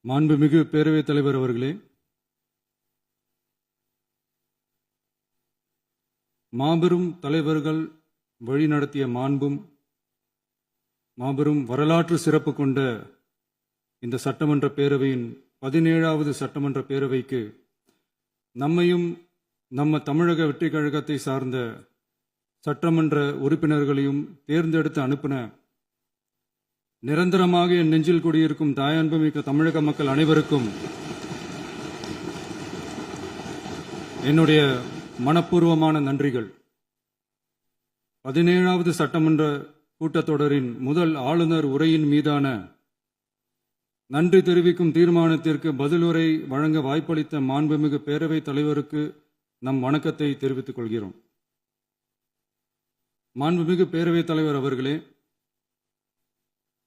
மாண்புமிகு பேரவைத் தலைவர் அவர்களே, மாபெரும் தலைவர்கள் வழிநடத்திய மாண்பும் மாபெரும் வரலாற்று சிறப்பு கொண்ட இந்த சட்டமன்ற பேரவையின் 17வது சட்டமன்ற பேரவைக்கு நம்மையும் நம்ம தமிழக வெற்றிக் கழகத்தை சார்ந்த சட்டமன்ற உறுப்பினர்களையும் தேர்ந்தெடுத்து அனுப்பின நிரந்தரமாக என் நெஞ்சில் குடியிருக்கும் தாயன்புமிக்க தமிழக மக்கள் அனைவருக்கும் என்னுடைய மனப்பூர்வமான நன்றிகள். 17வது சட்டமன்ற கூட்டத்தொடரின் முதல் ஆளுநர் உரையின் மீதான நன்றி தெரிவிக்கும் தீர்மானத்திற்கு பதிலுரை வழங்க வாய்ப்பளித்த மாண்புமிகு பேரவைத் தலைவருக்கு நம் வணக்கத்தை தெரிவித்துக் கொள்கிறோம். மாண்புமிகு பேரவைத் தலைவர் அவர்களே,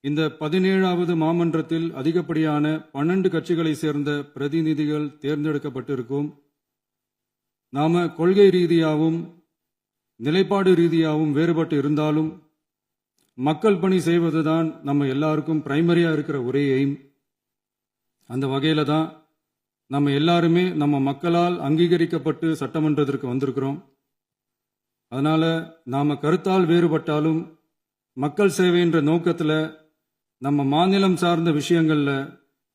இந்த 17வது மாமன்றத்தில் அதிகப்படியான 12 கட்சிகளை சேர்ந்த பிரதிநிதிகள் தேர்ந்தெடுக்கப்பட்டிருக்கும். நாம கொள்கை ரீதியாகவும் நிலைப்பாடு ரீதியாகவும் வேறுபட்டு இருந்தாலும் மக்கள் பணி செய்வதுதான் நம்ம எல்லாருக்கும் பிரைமரியா இருக்கிற ஒரே எய்ம். அந்த வகையில தான் நம்ம எல்லாருமே நம்ம மக்களால் அங்கீகரிக்கப்பட்டு சட்டமன்றத்திற்கு வந்திருக்கிறோம். அதனால நாம கருத்தால் வேறுபட்டாலும் மக்கள் சேவை என்ற நோக்கத்தில் நம்ம மாநிலம் சார்ந்த விஷயங்கள்ல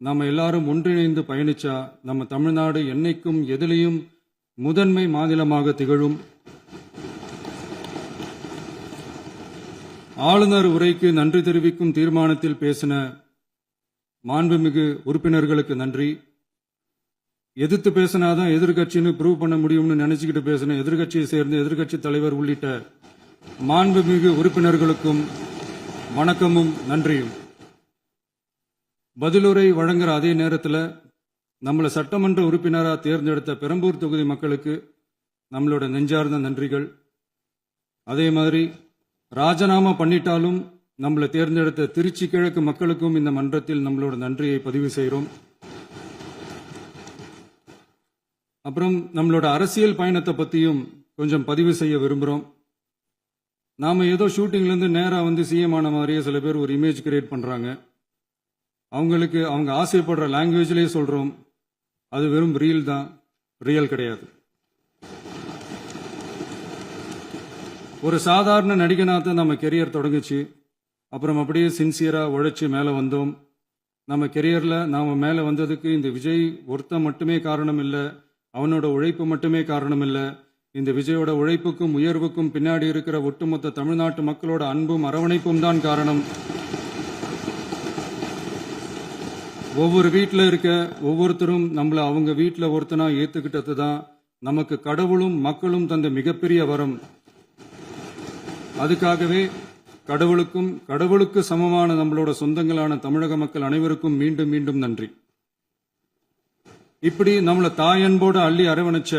நம்ம எல்லாரும் ஒன்றிணைந்து பயணிச்சா நம்ம தமிழ்நாடு என்னைக்கும் எதிலையும் முதன்மை மாநிலமாக திகழும். ஆளுநர் உரைக்கு நன்றி தெரிவிக்கும் தீர்மானத்தில் பேசின மாண்புமிகு உறுப்பினர்களுக்கு நன்றி. எதிர்த்து பேசினாதான் எதிர்கட்சின்னு ப்ரூவ் பண்ண முடியும்னு நினைச்சுக்கிட்டு பேசின எதிர்கட்சியை சேர்ந்த எதிர்கட்சி தலைவர் உள்ளிட்ட மாண்புமிகு உறுப்பினர்களுக்கும் வணக்கமும் நன்றியும். பதிலுரை வழங்குற அதே நேரத்தில் நம்மளை சட்டமன்ற உறுப்பினராக தேர்ந்தெடுத்த பெரம்பூர் தொகுதி மக்களுக்கு நம்மளோட நெஞ்சார்ந்த நன்றிகள். அதே மாதிரி ராஜினாமா பண்ணிட்டாலும் நம்மளை தேர்ந்தெடுத்த திருச்சி கிழக்கு மக்களுக்கும் இந்த மன்றத்தில் நம்மளோட நன்றியை பதிவு செய்கிறோம். அப்புறம் நம்மளோட அரசியல் பயணத்தை பற்றியும் கொஞ்சம் பதிவு செய்ய விரும்புகிறோம். நாம ஏதோ ஷூட்டிங்லேருந்து நேராக வந்து சிஎம் ஆன மாதிரியே சில பேர் ஒரு இமேஜ் கிரியேட் பண்ணுறாங்க. அவங்களுக்கு அவங்க ஆசைப்படுற லாங்குவேஜ்லேயே சொல்கிறோம், அது வெறும் ரீல் தான், ரியல் கிடையாது. ஒரு சாதாரண நடிகனாக நம்ம கெரியர் தொடங்குச்சு. அப்புறம் அப்படியே சின்சியராக உழைச்சி மேலே வந்தோம். நம்ம கெரியரில் நாம் மேலே வந்ததுக்கு இந்த விஜய் ஒருத்தன் மட்டுமே காரணம் இல்லை, அவனோட உழைப்பு மட்டுமே காரணம் இல்லை. இந்த விஜயோட உழைப்புக்கும் உயர்வுக்கும் பின்னாடி இருக்கிற ஒட்டுமொத்த தமிழ்நாட்டு மக்களோட அன்பும் அரவணைப்பும் தான் காரணம். ஒவ்வொரு வீட்டில் இருக்க ஒவ்வொருத்தரும் நம்மளை அவங்க வீட்டில் ஒருத்தனா ஏற்றுக்கிட்டது தான் நமக்கு கடவுளும் மக்களும் தந்த மிகப்பெரிய வரம். அதுக்காகவே கடவுளுக்கு சமமான நம்மளோட சொந்தங்களான தமிழக மக்கள் அனைவருக்கும் மீண்டும் மீண்டும் நன்றி. இப்படி நம்மளை தாயன்போடு அள்ளி அரவணைச்ச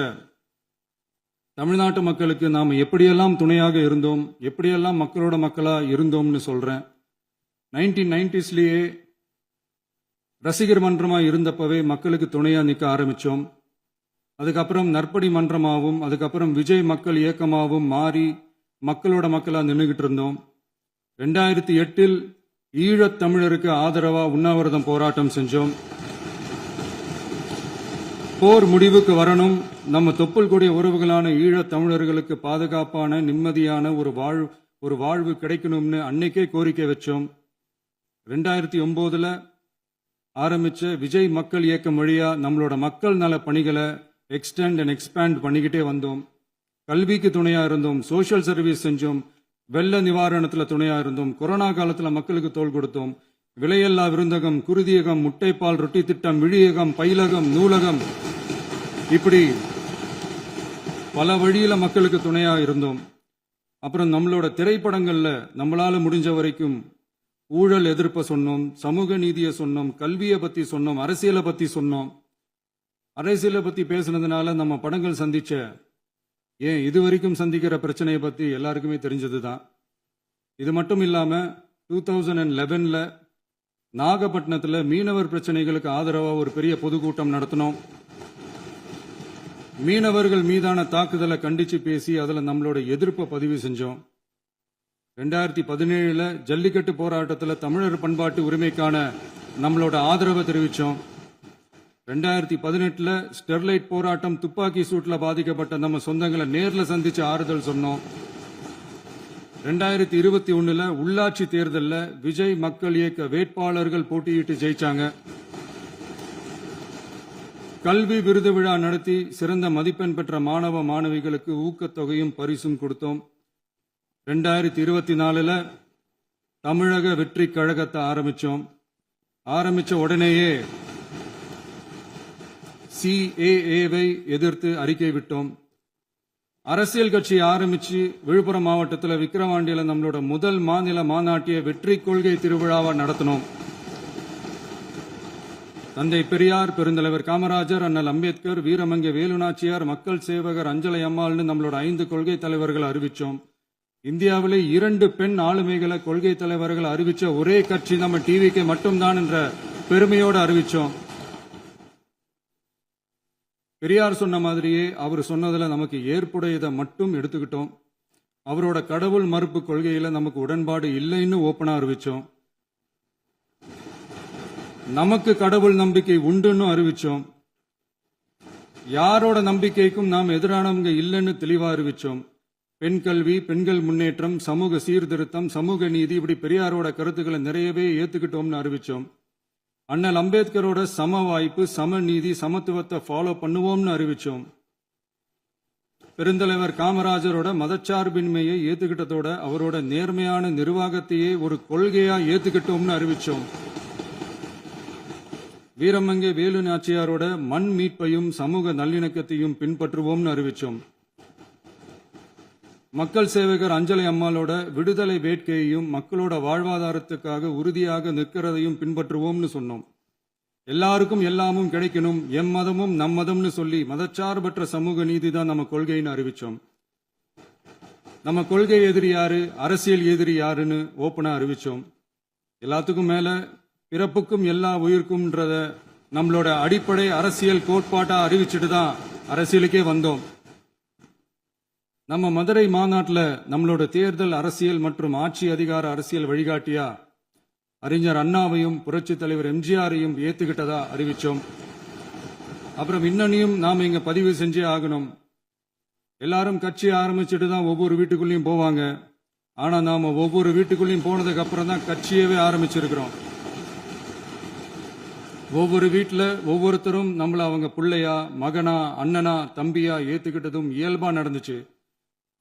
தமிழ்நாட்டு மக்களுக்கு நாம் எப்படியெல்லாம் துணையாக இருந்தோம், எப்படியெல்லாம் மக்களோட மக்களா இருந்தோம்னு சொல்றேன். 1990ஸ்லயே ரசிகர் மன்றமா இருந்தப்பவே மக்களுக்கு துணையா நிற்க ஆரம்பிச்சோம். அதுக்கப்புறம் நற்படி மன்றமாகவும் அதுக்கப்புறம் விஜய் மக்கள் இயக்கமாகவும் மாறி மக்களோட மக்களா நின்றுகிட்டு இருந்தோம். 2008 ஈழத் தமிழருக்கு ஆதரவா உண்ணாவிரதம் போராட்டம் செஞ்சோம். போர் முடிவுக்கு வரணும், நம்ம தொப்புள் கொடிய உறவுகளான ஈழத் தமிழர்களுக்கு பாதுகாப்பான நிம்மதியான ஒரு வாழ்வு கிடைக்கணும்னு அன்னைக்கே கோரிக்கை வச்சோம். 2009 ஆரம்பிச்ச விஜய் மக்கள் இயக்கம் வழியா நம்மளோட மக்கள் நல பணிகளை எக்ஸ்டெண்ட் அண்ட் எக்ஸ்பேண்ட் பண்ணிக்கிட்டே வந்தோம். கல்விக்கு துணையா இருந்தோம், சோஷியல் சர்வீஸ் செஞ்சோம், வெள்ள நிவாரணத்தில் துணையா இருந்தோம், கொரோனா காலத்தில் மக்களுக்கு தோள் கொடுத்தோம். விலையில்லா விருந்தகம், குருதியகம், முட்டைப்பால் ரொட்டி திட்டம், விழியகம், பயிலகம், நூலகம், இப்படி பல வழியில மக்களுக்கு துணையா இருந்தோம். அப்புறம் நம்மளோட திரைப்படங்கள்ல நம்மளால முடிஞ்ச வரைக்கும் ஊழல் எதிர்ப்ப சொன்னோம், சமூக நீதியை சொன்னோம், கல்வியை பத்தி சொன்னோம், அரசியலை பத்தி சொன்னோம். அரசியலை பத்தி பேசுனதுனால நம்ம படங்கள் சந்திச்ச இதுவரைக்கும் சந்திக்கிற பிரச்சனையை பத்தி எல்லாருக்குமே தெரிஞ்சதுதான். இது மட்டும் இல்லாம 2011 நாகப்பட்டினத்தில் மீனவர் பிரச்சனைகளுக்கு ஆதரவாக ஒரு பெரிய பொதுக்கூட்டம் நடத்தினோம். மீனவர்கள் மீதான தாக்குதலை கண்டிச்சு பேசி அதில் நம்மளோட எதிர்ப்பை பதிவு செஞ்சோம். 2017 ஜல்லிக்கட்டு போராட்டத்தில் தமிழர் பண்பாட்டு உரிமைக்கான நம்மளோட ஆதரவை தெரிவித்தோம். 2018 ஸ்டெர்லைட் போராட்டம் துப்பாக்கி சூட்ல பாதிக்கப்பட்ட நம்ம சொந்தங்களை நேர்ல சந்திச்சு ஆறுதல் சொன்னோம். 2021 உள்ளாட்சி தேர்தலில் விஜய் மக்கள் இயக்க வேட்பாளர்கள் போட்டியிட்டு ஜெயிச்சாங்க. கல்வி விருது விழா நடத்தி சிறந்த மதிப்பெண் பெற்ற மாணவ மாணவிகளுக்கு ஊக்கத்தொகையும் பரிசும் கொடுத்தோம். 2024 தமிழக வெற்றி கழகத்தை ஆரம்பிச்ச உடனேயே CAA-வை எதிர்த்து அறிக்கை விட்டோம். அரசியல் கட்சி ஆரம்பிச்சு விழுப்புரம் மாவட்டத்தில் விக்கிரவாண்டியில நம்மளோட முதல் மாநில மாநாட்டிய வெற்றி கொள்கை திருவிழாவை நடத்தினோம். தந்தை பெரியார், பெருந்தலைவர் காமராஜர், அண்ணல் அம்பேத்கர், வீரமங்கை வேலுநாச்சியார், மக்கள் சேவகர் அஞ்சலை அம்மாள்னு நம்மளோட 5 கொள்கை தலைவர்கள் அறிவிச்சோம். இந்தியாவிலே 2 பெண் ஆளுமைகளை கொள்கை தலைவர்கள் அறிவிச்ச ஒரே கட்சி நம்ம டிவிக்கு மட்டும்தான் என்ற பெருமையோடு அறிவிச்சோம். பெரியார் சொன்ன மாதிரியே அவர் சொன்னதுல நமக்கு ஏற்புடையதை மட்டும் எடுத்துக்கிட்டோம். அவரோட கடவுள் மறுப்பு கொள்கையில நமக்கு உடன்பாடு இல்லைன்னு ஓப்பனா அறிவிச்சோம். நமக்கு கடவுள் நம்பிக்கை உண்டுன்னு அறிவிச்சோம். யாரோட நம்பிக்கைக்கும் நாம் எதிரானவங்க இல்லைன்னு தெளிவா அறிவிச்சோம். பெண் கல்வி, பெண்கள் முன்னேற்றம், சமூக சீர்திருத்தம், சமூக நீதி, இப்படி பெரியாரோட கருத்துக்களை நிறையவே ஏத்துக்கிட்டோம்னு அறிவிச்சோம். அண்ணல் அம்பேத்கரோட சம வாய்ப்பு, சமநீதி, சமத்துவத்தை ஃபாலோ பண்ணுவோம்னு அறிவிச்சோம். பெருந்தலைவர் காமராஜரோட மதச்சார்பின்மையை ஏத்துக்கிட்டதோட அவரோட நேர்மையான நிர்வாகத்தையே ஒரு கொள்கையா ஏத்துக்கிட்டோம்னு அறிவிச்சோம். வீரமங்கை வேலு நாச்சியாரோட மண் மீட்பையும் சமூக நல்லிணக்கத்தையும் பின்பற்றுவோம்னு அறிவிச்சோம். மக்கள் சேவகர் அஞ்சலை அம்மாளோட விடுதலை வேட்கையையும் மக்களோட வாழ்வாதாரத்துக்காக உறுதியாக நிற்கிறதையும் பின்பற்றுவோம்னு சொன்னோம். எல்லாருக்கும் எல்லாமும் கிடைக்கணும், எம் மதமும் நம் மதம்னு சொல்லி மதச்சார்பற்ற சமூக நீதி தான் நம்ம கொள்கைன்னு அறிவிச்சோம். நம்ம கொள்கை எதிரி யாரு, அரசியல் எதிரி யாருன்னு ஓப்பனா அறிவிச்சோம். எல்லாத்துக்கும் மேல பிறப்புக்கும் எல்லா உயிருக்கும்ன்றத நம்மளோட அடிப்படை அரசியல் கோட்பாட்டா அறிவிச்சுட்டு தான் அரசியலுக்கே வந்தோம். நம்ம மதுரை மாநாட்டில் நம்மளோட தேர்தல் அரசியல் மற்றும் ஆட்சி அதிகார அரசியல் வழிகாட்டியா அறிஞர் அண்ணாவையும் புரட்சி தலைவர் எம்ஜிஆரையும் ஏத்துக்கிட்டதா அறிவிச்சோம். அப்புறம் இன்னனையும் நாம இங்க பதிவு செஞ்சே ஆகணும். எல்லாரும் கட்சி ஆரம்பிச்சுட்டு தான் ஒவ்வொரு வீட்டுக்குள்ளேயும் போவாங்க. ஆனா நாம ஒவ்வொரு வீட்டுக்குள்ளேயும் போனதுக்கு அப்புறம் தான் கட்சியவே ஆரம்பிச்சிருக்கிறோம். ஒவ்வொரு வீட்டில் ஒவ்வொருத்தரும் நம்மள அவங்க பிள்ளையா, மகனா, அண்ணனா, தம்பியா ஏத்துக்கிட்டதும் இயல்பா நடந்துச்சு.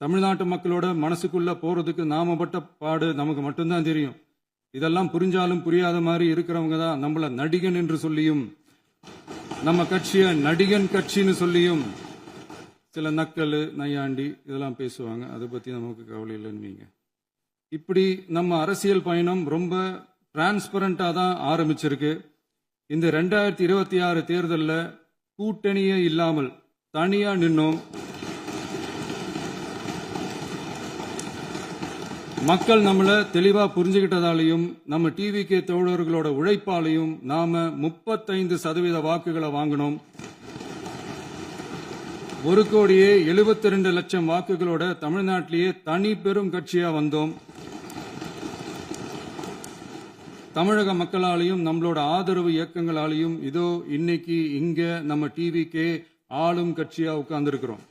தமிழ்நாட்டு மக்களோட மனசுக்குள்ள போறதுக்கு நாம பட்ட பாடு நமக்கு மட்டும்தான் தெரியும். இதெல்லாம் புரிஞ்சாலும் புரியாத மாதிரி இருக்கிறவங்க தான் நம்மள நடிகன் என்று சொல்லியும் நம்ம கட்சிய நடிகன் கட்சின்னு சொல்லியும் சில நக்கல், நையாண்டி இதெல்லாம் பேசுவாங்க. அதை பத்தி நமக்கு கவலை இல்லைன்னு. இப்படி நம்ம அரசியல் பயணம் ரொம்ப டிரான்ஸ்பரண்டா தான் ஆரம்பிச்சிருக்கு. இந்த 2026 தேர்தலில் கூட்டணியே இல்லாமல் தனியா நின்னோம். மக்கள் நம்மள தெளிவா புரிஞ்சுகிட்டதாலையும் நம்ம டிவிகே தோழர்களோட உழைப்பாலையும் நாம 35% வாக்குகளை வாங்கினோம். 1,72,00,000 வாக்குகளோட தமிழ்நாட்டிலேயே தனி பெரும் கட்சியா வந்தோம். தமிழக மக்களாலையும் நம்மளோட ஆதரவு இயக்கங்களாலையும் இதோ இன்னைக்கு இங்க நம்ம டிவிகே ஆளும் கட்சியா உட்கார்ந்துருக்கிறோம்.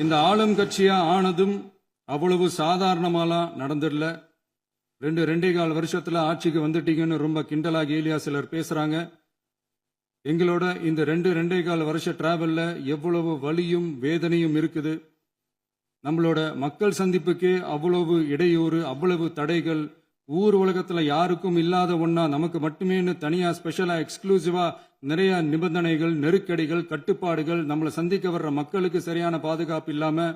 இந்த ஆளும் கட்சியா ஆனதும் அவ்வளவு சாதாரணமாலாம் நடந்துடல. 2.25 வருஷத்துல ஆட்சிக்கு வந்துட்டீங்கன்னு ரொம்ப கிண்டலா கேலியா சிலர் பேசுறாங்க. எங்களோட இந்த 2.25 வருஷ டிராவல்ல எவ்வளவு வலியும் வேதனையும் இருக்குது. நம்மளோட மக்கள் சந்திப்புக்கே அவ்வளவு இடையூறு, அவ்வளவு தடைகள், ஊர் உலகத்துல யாருக்கும் இல்லாத ஒன்னா நமக்கு மட்டுமேன்னு தனியா ஸ்பெஷலா எக்ஸ்க்ளூசிவா நிறைய நிபந்தனைகள், நெருக்கடிகள், கட்டுப்பாடுகள், நம்மளை சந்திக்க வர்ற மக்களுக்கு சரியான பாதுகாப்பு இல்லாம,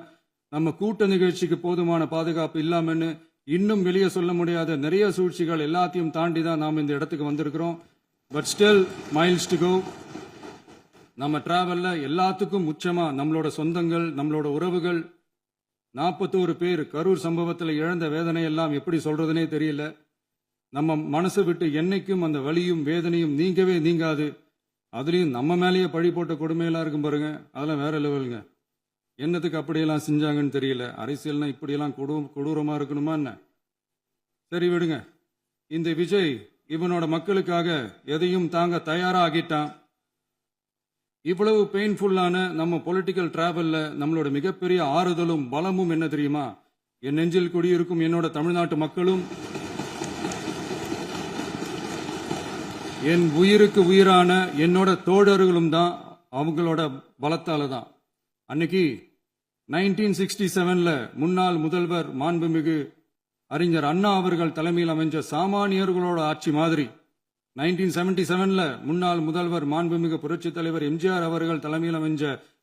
நம்ம கூட்ட நிகழ்ச்சிக்கு போதுமான பாதுகாப்பு இல்லாமன்னு இன்னும் வெளியே சொல்ல முடியாத நிறைய சூழ்ச்சிகள் எல்லாத்தையும் தாண்டி தான் நாம் இந்த இடத்துக்கு வந்திருக்கிறோம். But still miles to go. நம்ம டிராவல்ல எல்லாத்துக்கும் உச்சமா நம்மளோட சொந்தங்கள், நம்மளோட உறவுகள், 41 பேர் கரூர் சம்பவத்தில் இழந்த வேதனை எல்லாம் எப்படி சொல்றதுனே தெரியல. நம்ம மனசு விட்டு என்னைக்கும் அந்த வலியும் வேதனையும் நீங்கவே நீங்காது. அதுலயும் நம்ம மேலேயே பழி போட்ட கொடுமையெல்லாம் இருக்கும் பாருங்க, அதெல்லாம் வேற லெவலுங்க. என்னத்துக்கு அப்படியெல்லாம் செஞ்சாங்கன்னு தெரியல. அரசியல்னா இப்படியெல்லாம் கொடூரமா இருக்கணுமா என்ன? சரி விடுங்க. இந்த விஜய் இவனோட மக்களுக்காக எதையும் தாங்க தயாராகிட்டான். இவ்வளவு பெயின்ஃபுல்லான நம்ம பொலிட்டிக்கல் டிராவல்ல நம்மளோட மிகப்பெரிய ஆறுதலும் பலமும் என்ன தெரியுமா? என் நெஞ்சில் குடியிருக்கும் என்னோட தமிழ்நாட்டு மக்களும் என் உயிருக்கு உயிரான என்னோட தோழர்களும் தான். அவங்களோட பலத்தால தான். அன்னைக்கு 1967 முன்னாள் முதல்வர் மாண்புமிகு அறிஞர் அண்ணா அவர்கள் தலைமையில் அமைஞ்ச சாமானியர்களோட ஆட்சி மாதிரி 1977 முன்னாள் முதல்வர் மாண்புமிகு புரட்சி தலைவர் எம்ஜிஆர் அவர்கள் தலைமையில் அமைஞ்ச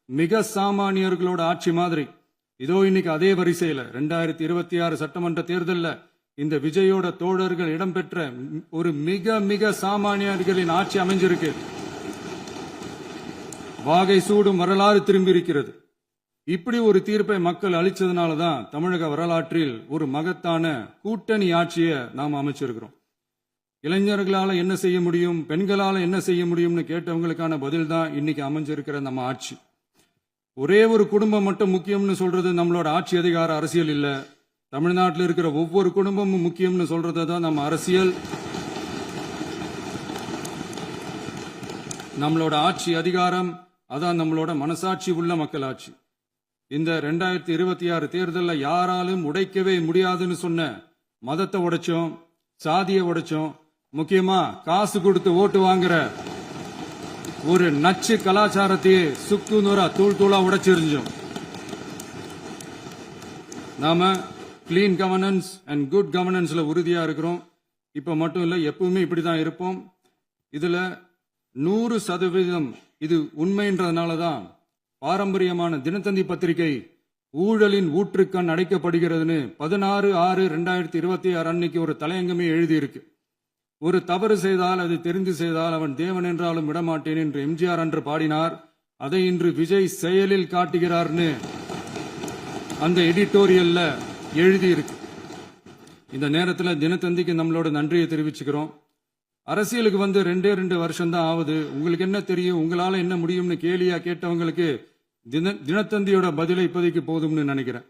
மிக சாமானியர்களோட ஆட்சி மாதிரி இதோ இன்னைக்கு அதே வரிசையில 2026 சட்டமன்ற தேர்தல்ல இந்த விஜயோட தோழர்கள் இடம்பெற்ற ஒரு மிக மிக சாமானியர்களின் ஆட்சி அமைஞ்சிருக்கு. வாகை சூடும் வரலாறு திரும்பி இருக்கிறது. இப்படி ஒரு தீர்ப்பை மக்கள் அளிச்சதுனாலதான் தமிழக வரலாற்றில் ஒரு மகத்தான கூட்டணி ஆட்சியை நாம் அமைச்சிருக்கிறோம். இளைஞர்களால என்ன செய்ய முடியும், பெண்களால என்ன செய்ய முடியும்னு கேட்டவங்களுக்கான பதில் தான் இன்னைக்கு அமைஞ்சிருக்கிற நம்ம ஆட்சி. ஒரே ஒரு குடும்பம் மட்டும் முக்கியம்னு சொல்றது நம்மளோட ஆட்சி அதிகார அரசியல் இல்ல. தமிழ்நாட்டில் இருக்கிற ஒவ்வொரு குடும்பமும் முக்கியம்னு சொல்றது தான் நம்ம அரசியல். நம்மளோட ஆட்சி அதிகாரம் அதான் நம்மளோட மனசாட்சி உள்ள மக்களாட்சி. இந்த 2026 தேர்தலில் யாராலும் உடைக்கவே முடியாதுன்னு சொன்ன மதத்தை உடைச்சோம், சாதியை உடைச்சோம், முக்கியமா காசு கொடுத்து ஓட்டு வாங்குற ஒரு நச்சு கலாச்சாரத்தையே சுக்கு நூறா தூள் தூளா உடைச்சிருந்தோம். நாம கிளீன் கவர்னன்ஸ் அண்ட் குட் கவர்னன்ஸ்ல உறுதியா இருக்கிறோம். இப்ப மட்டும் இல்ல, எப்பவுமே இப்படிதான் இருப்போம். இதுல 100% இது உண்மைன்றதுனாலதான் பாரம்பரியமான தினத்தந்தி பத்திரிகை ஊழலின் ஊற்றுக்கண் அடைக்கப்படுகிறதுன்னு 16/6/2026 அன்னைக்கு ஒரு தலையங்கமே எழுதியிருக்கு. ஒரு தவறு செய்தால் அது தெரிந்து செய்தால் அவன் தேவன் என்றாலும் விடமாட்டேன் என்று எம்ஜிஆர் அன்று பாடினார். அதை இன்று விஜய் செயலில் காட்டுகிறார்னு அந்த எடிட்டோரியல்ல எழுதியிருக்கு. இந்த நேரத்தில் தினத்தந்திக்கு நம்மளோட நன்றியை தெரிவிச்சுக்கிறோம். அரசியலுக்கு வந்து 2 வருஷம் தான் ஆகுது. உங்களுக்கு என்ன தெரியும், உங்களால என்ன முடியும்னு கேலியா கேட்டவங்களுக்கு தினத்தந்தியோட பதிலை இப்போதைக்கு போதும்னு நினைக்கிறேன்.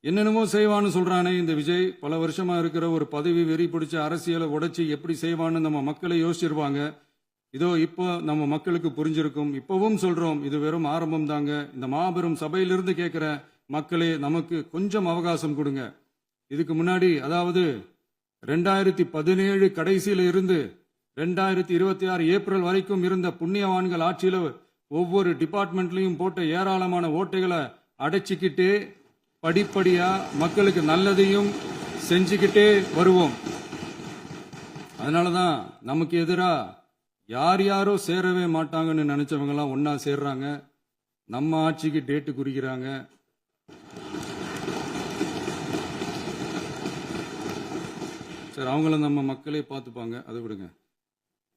என்னென்னமோ செய்வான்னு சொல்றானே இந்த விஜய், பல வருஷமா இருக்கிற ஒரு பதவி வெறி பிடிச்ச அரசியலை உடைச்சி எப்படி செய்வான்னு நம்ம மக்களை யோசிச்சிருவாங்க. இதோ இப்போ நம்ம மக்களுக்கு புரிஞ்சிருக்கும். இப்பவும் சொல்றோம், இது வெறும் ஆரம்பம் தாங்க. இந்த மாபெரும் சபையிலிருந்து கேட்கிற மக்களே, நமக்கு கொஞ்சம் அவகாசம் கொடுங்க. இதுக்கு முன்னாடி, அதாவது 2017 கடைசியில இருந்து 2026 ஏப்ரல் வரைக்கும் இருந்த புண்ணியவான்கள் ஆட்சியில ஒவ்வொரு டிபார்ட்மெண்ட்லயும் போட்ட ஏராளமான ஓட்டைகளை அடைச்சிக்கிட்டே படிப்படியா மக்களுக்கு நல்லதையும் செஞ்சுக்கிட்டே வருவோம். அதனாலதான் நமக்கு எதிரா யார் யாரோ சேரவே மாட்டாங்கன்னு நினைச்சவங்க எல்லாம் ஒன்னா சேர்றாங்க. நம்ம ஆட்சிக்கு டேட்டு குறிக்கிறாங்க. சரி, அவங்கள நம்ம மக்களே பார்த்துப்பாங்க, அதை விடுங்க.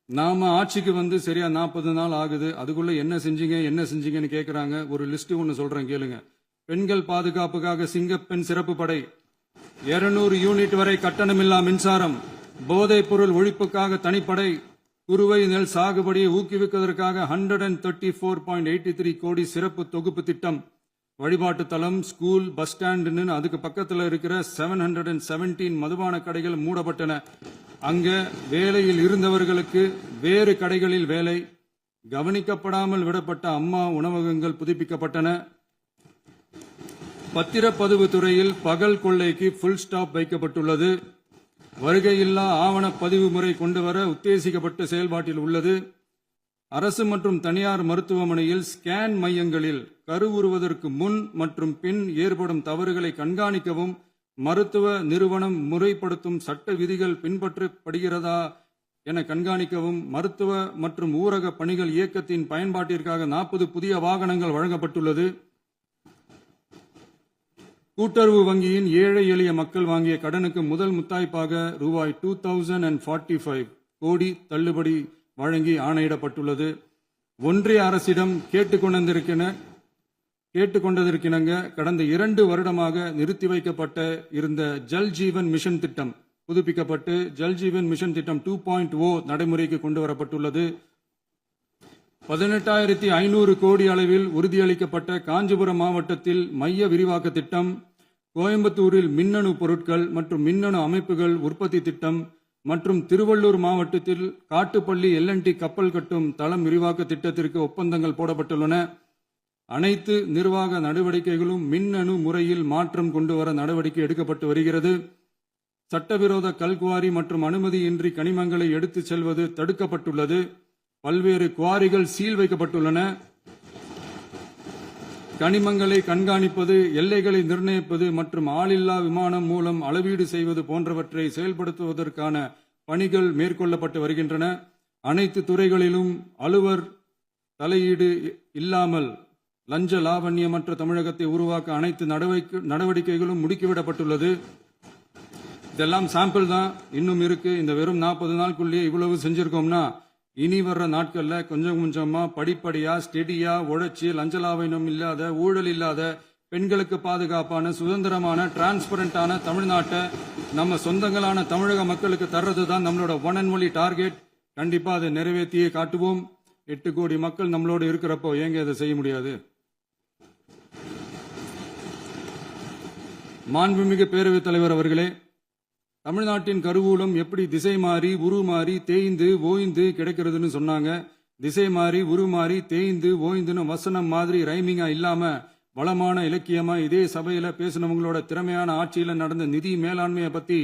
நாம ஆட்சிக்கு வந்து சரியா 40 நாள் ஆகுது. அதுக்குள்ள என்ன செஞ்சீங்கன்னு கேட்கறாங்க. ஒரு லிஸ்ட் ஒன்னு சொல்றேன் கேளுங்க. பெண்கள் பாதுகாப்புக்காக சிங்கப்பெண் சிறப்பு படை, 200 யூனிட் வரை கட்டணமில்லா மின்சாரம், போதைப் பொருள் ஒழிப்புக்காக தனிப்படை, குறுவை நெல் சாகுபடியை ஊக்குவிப்பதற்காக 134.83 கோடி சிறப்பு தொகுப்பு திட்டம், வழிபாட்டு தலம், ஸ்கூல், பஸ் ஸ்டாண்டுன்னு அதுக்கு பக்கத்தில் இருக்கிற 717 மதுபான கடைகள் மூடப்பட்டன. அங்க வேலையில் இருந்தவர்களுக்கு வேறு கடைகளில் வேலை, கவனிக்கப்படாமல் விடப்பட்ட அம்மா உணவகங்கள் புதுப்பிக்கப்பட்டன. பத்திரப்பதிவு துறையில் பகல் கொள்ளைக்கு ஃபுல் ஸ்டாப் வைக்கப்பட்டுள்ளது. வருகையில்லா ஆவண பதிவு முறை கொண்டுவர உத்தேசிக்கப்பட்ட செயல்பாட்டில் உள்ளது. அரசு மற்றும் தனியார் மருத்துவமனையில் ஸ்கேன் மையங்களில் கருவுறுவதற்கு முன் மற்றும் பின் ஏற்படும் தவறுகளை கண்காணிக்கவும் மருத்துவ நிறுவனம் முறைப்படுத்தும் சட்ட விதிகள் பின்பற்றப்படுகிறதா என கண்காணிக்கவும் மருத்துவ மற்றும் ஊரக பணிகள் இயக்கத்தின் பயன்பாட்டிற்காக 40 புதிய வாகனங்கள் வழங்கப்பட்டுள்ளது. கூட்டுறவு வங்கியின் ஏழை எளிய மக்கள் வாங்கிய கடனுக்கு முதல் முத்தாய்ப்பாக ரூபாய் 2045 கோடி தள்ளுபடி வழங்கி ஆணையிடப்பட்டுள்ளது. ஒன்றிய அரசிடம் கேட்டுக்கொண்டதற்கிணங்க கடந்த 2 வருடமாக நிறுத்தி வைக்கப்பட்ட இருந்த ஜல் ஜீவன் மிஷன் திட்டம் புதுப்பிக்கப்பட்டு ஜல் ஜீவன் மிஷன் திட்டம் 2.0 நடைமுறைக்கு கொண்டு வரப்பட்டுள்ளது. 18,500 கோடி அளவில் உறுதியளிக்கப்பட்ட காஞ்சிபுரம் மாவட்டத்தில் மைய விரிவாக்க திட்டம், கோயம்புத்தூரில் மின்னணு பொருட்கள் மற்றும் மின்னணு அமைப்புகள் உற்பத்தி திட்டம், மற்றும் திருவள்ளூர் மாவட்டத்தில் காட்டுப்பள்ளி எல்என்டி கப்பல் கட்டும் தளம் விரிவாக்க திட்டத்திற்கு ஒப்பந்தங்கள் போடப்பட்டுள்ளன. அனைத்து நிர்வாக நடவடிக்கைகளும் மின்னணு முறையில் மாற்றம் கொண்டுவர நடவடிக்கை எடுக்கப்பட்டு வருகிறது. சட்டவிரோத கல்குவாரி மற்றும் அனுமதியின்றி கனிமங்களை எடுத்துச் செல்வது தடுக்கப்பட்டுள்ளது. பல்வேறு குவாரிகள் சீல் வைக்கப்பட்டுள்ளன. கனிமங்களை கண்காணிப்பது, எல்லைகளை நிர்ணயிப்பது மற்றும் ஆளில்லா விமானம் மூலம் அளவீடு செய்வது போன்றவற்றை செயல்படுத்துவதற்கான பணிகள் மேற்கொள்ளப்பட்டு வருகின்றன. அனைத்து துறைகளிலும் அலுவலர் தலையீடு இல்லாமல் லஞ்ச லாவண்யமற்ற தமிழகத்தை உருவாக்க அனைத்து நடவடிக்கைகளும் முடுக்கிவிடப்பட்டுள்ளது. இதெல்லாம் சாம்பிள் தான், இன்னும் இருக்கு. இந்த வெறும் 40 நாளுக்குள்ளேயே இவ்வளவு செஞ்சிருக்கோம்னா இனி வர்ற நாட்கள்ல கொஞ்சம் கொஞ்சமா படிப்படியா ஸ்டெடியா உழைச்சி லஞ்சலாவணம் இல்லாத, ஊழல் இல்லாத, பெண்களுக்கு பாதுகாப்பான, சுதந்திரமான, டிரான்ஸ்பரண்டான தமிழ்நாட்டை நம்ம சொந்தங்களான தமிழக மக்களுக்கு தர்றது தான் நம்மளோட ஒன் அண்ட் ஒன்லி டார்கெட். கண்டிப்பா அதை நிறைவேற்றியே காட்டுவோம். 8 கோடி மக்கள் நம்மளோட இருக்கிறப்போ ஏங்க அதை செய்ய முடியாது? மாண்புமிகு பேரவைத் தலைவர் அவர்களே, தமிழ்நாட்டின் கருவூலம் எப்படி திசை மாறி உருமாறி தேய்ந்து ஓய்ந்து கிடைக்கிறதுன்னு சொன்னாங்க. திசை மாறி உருமாறி தேய்ந்து ஓய்ந்துன்னு வசனம் மாதிரி ரைமிங்கா இல்லாம வளமான இலக்கியமா இதே சபையில பேசினவங்களோட திறமையான ஆட்சியில நடந்த நிதி மேலாண்மையை பத்தி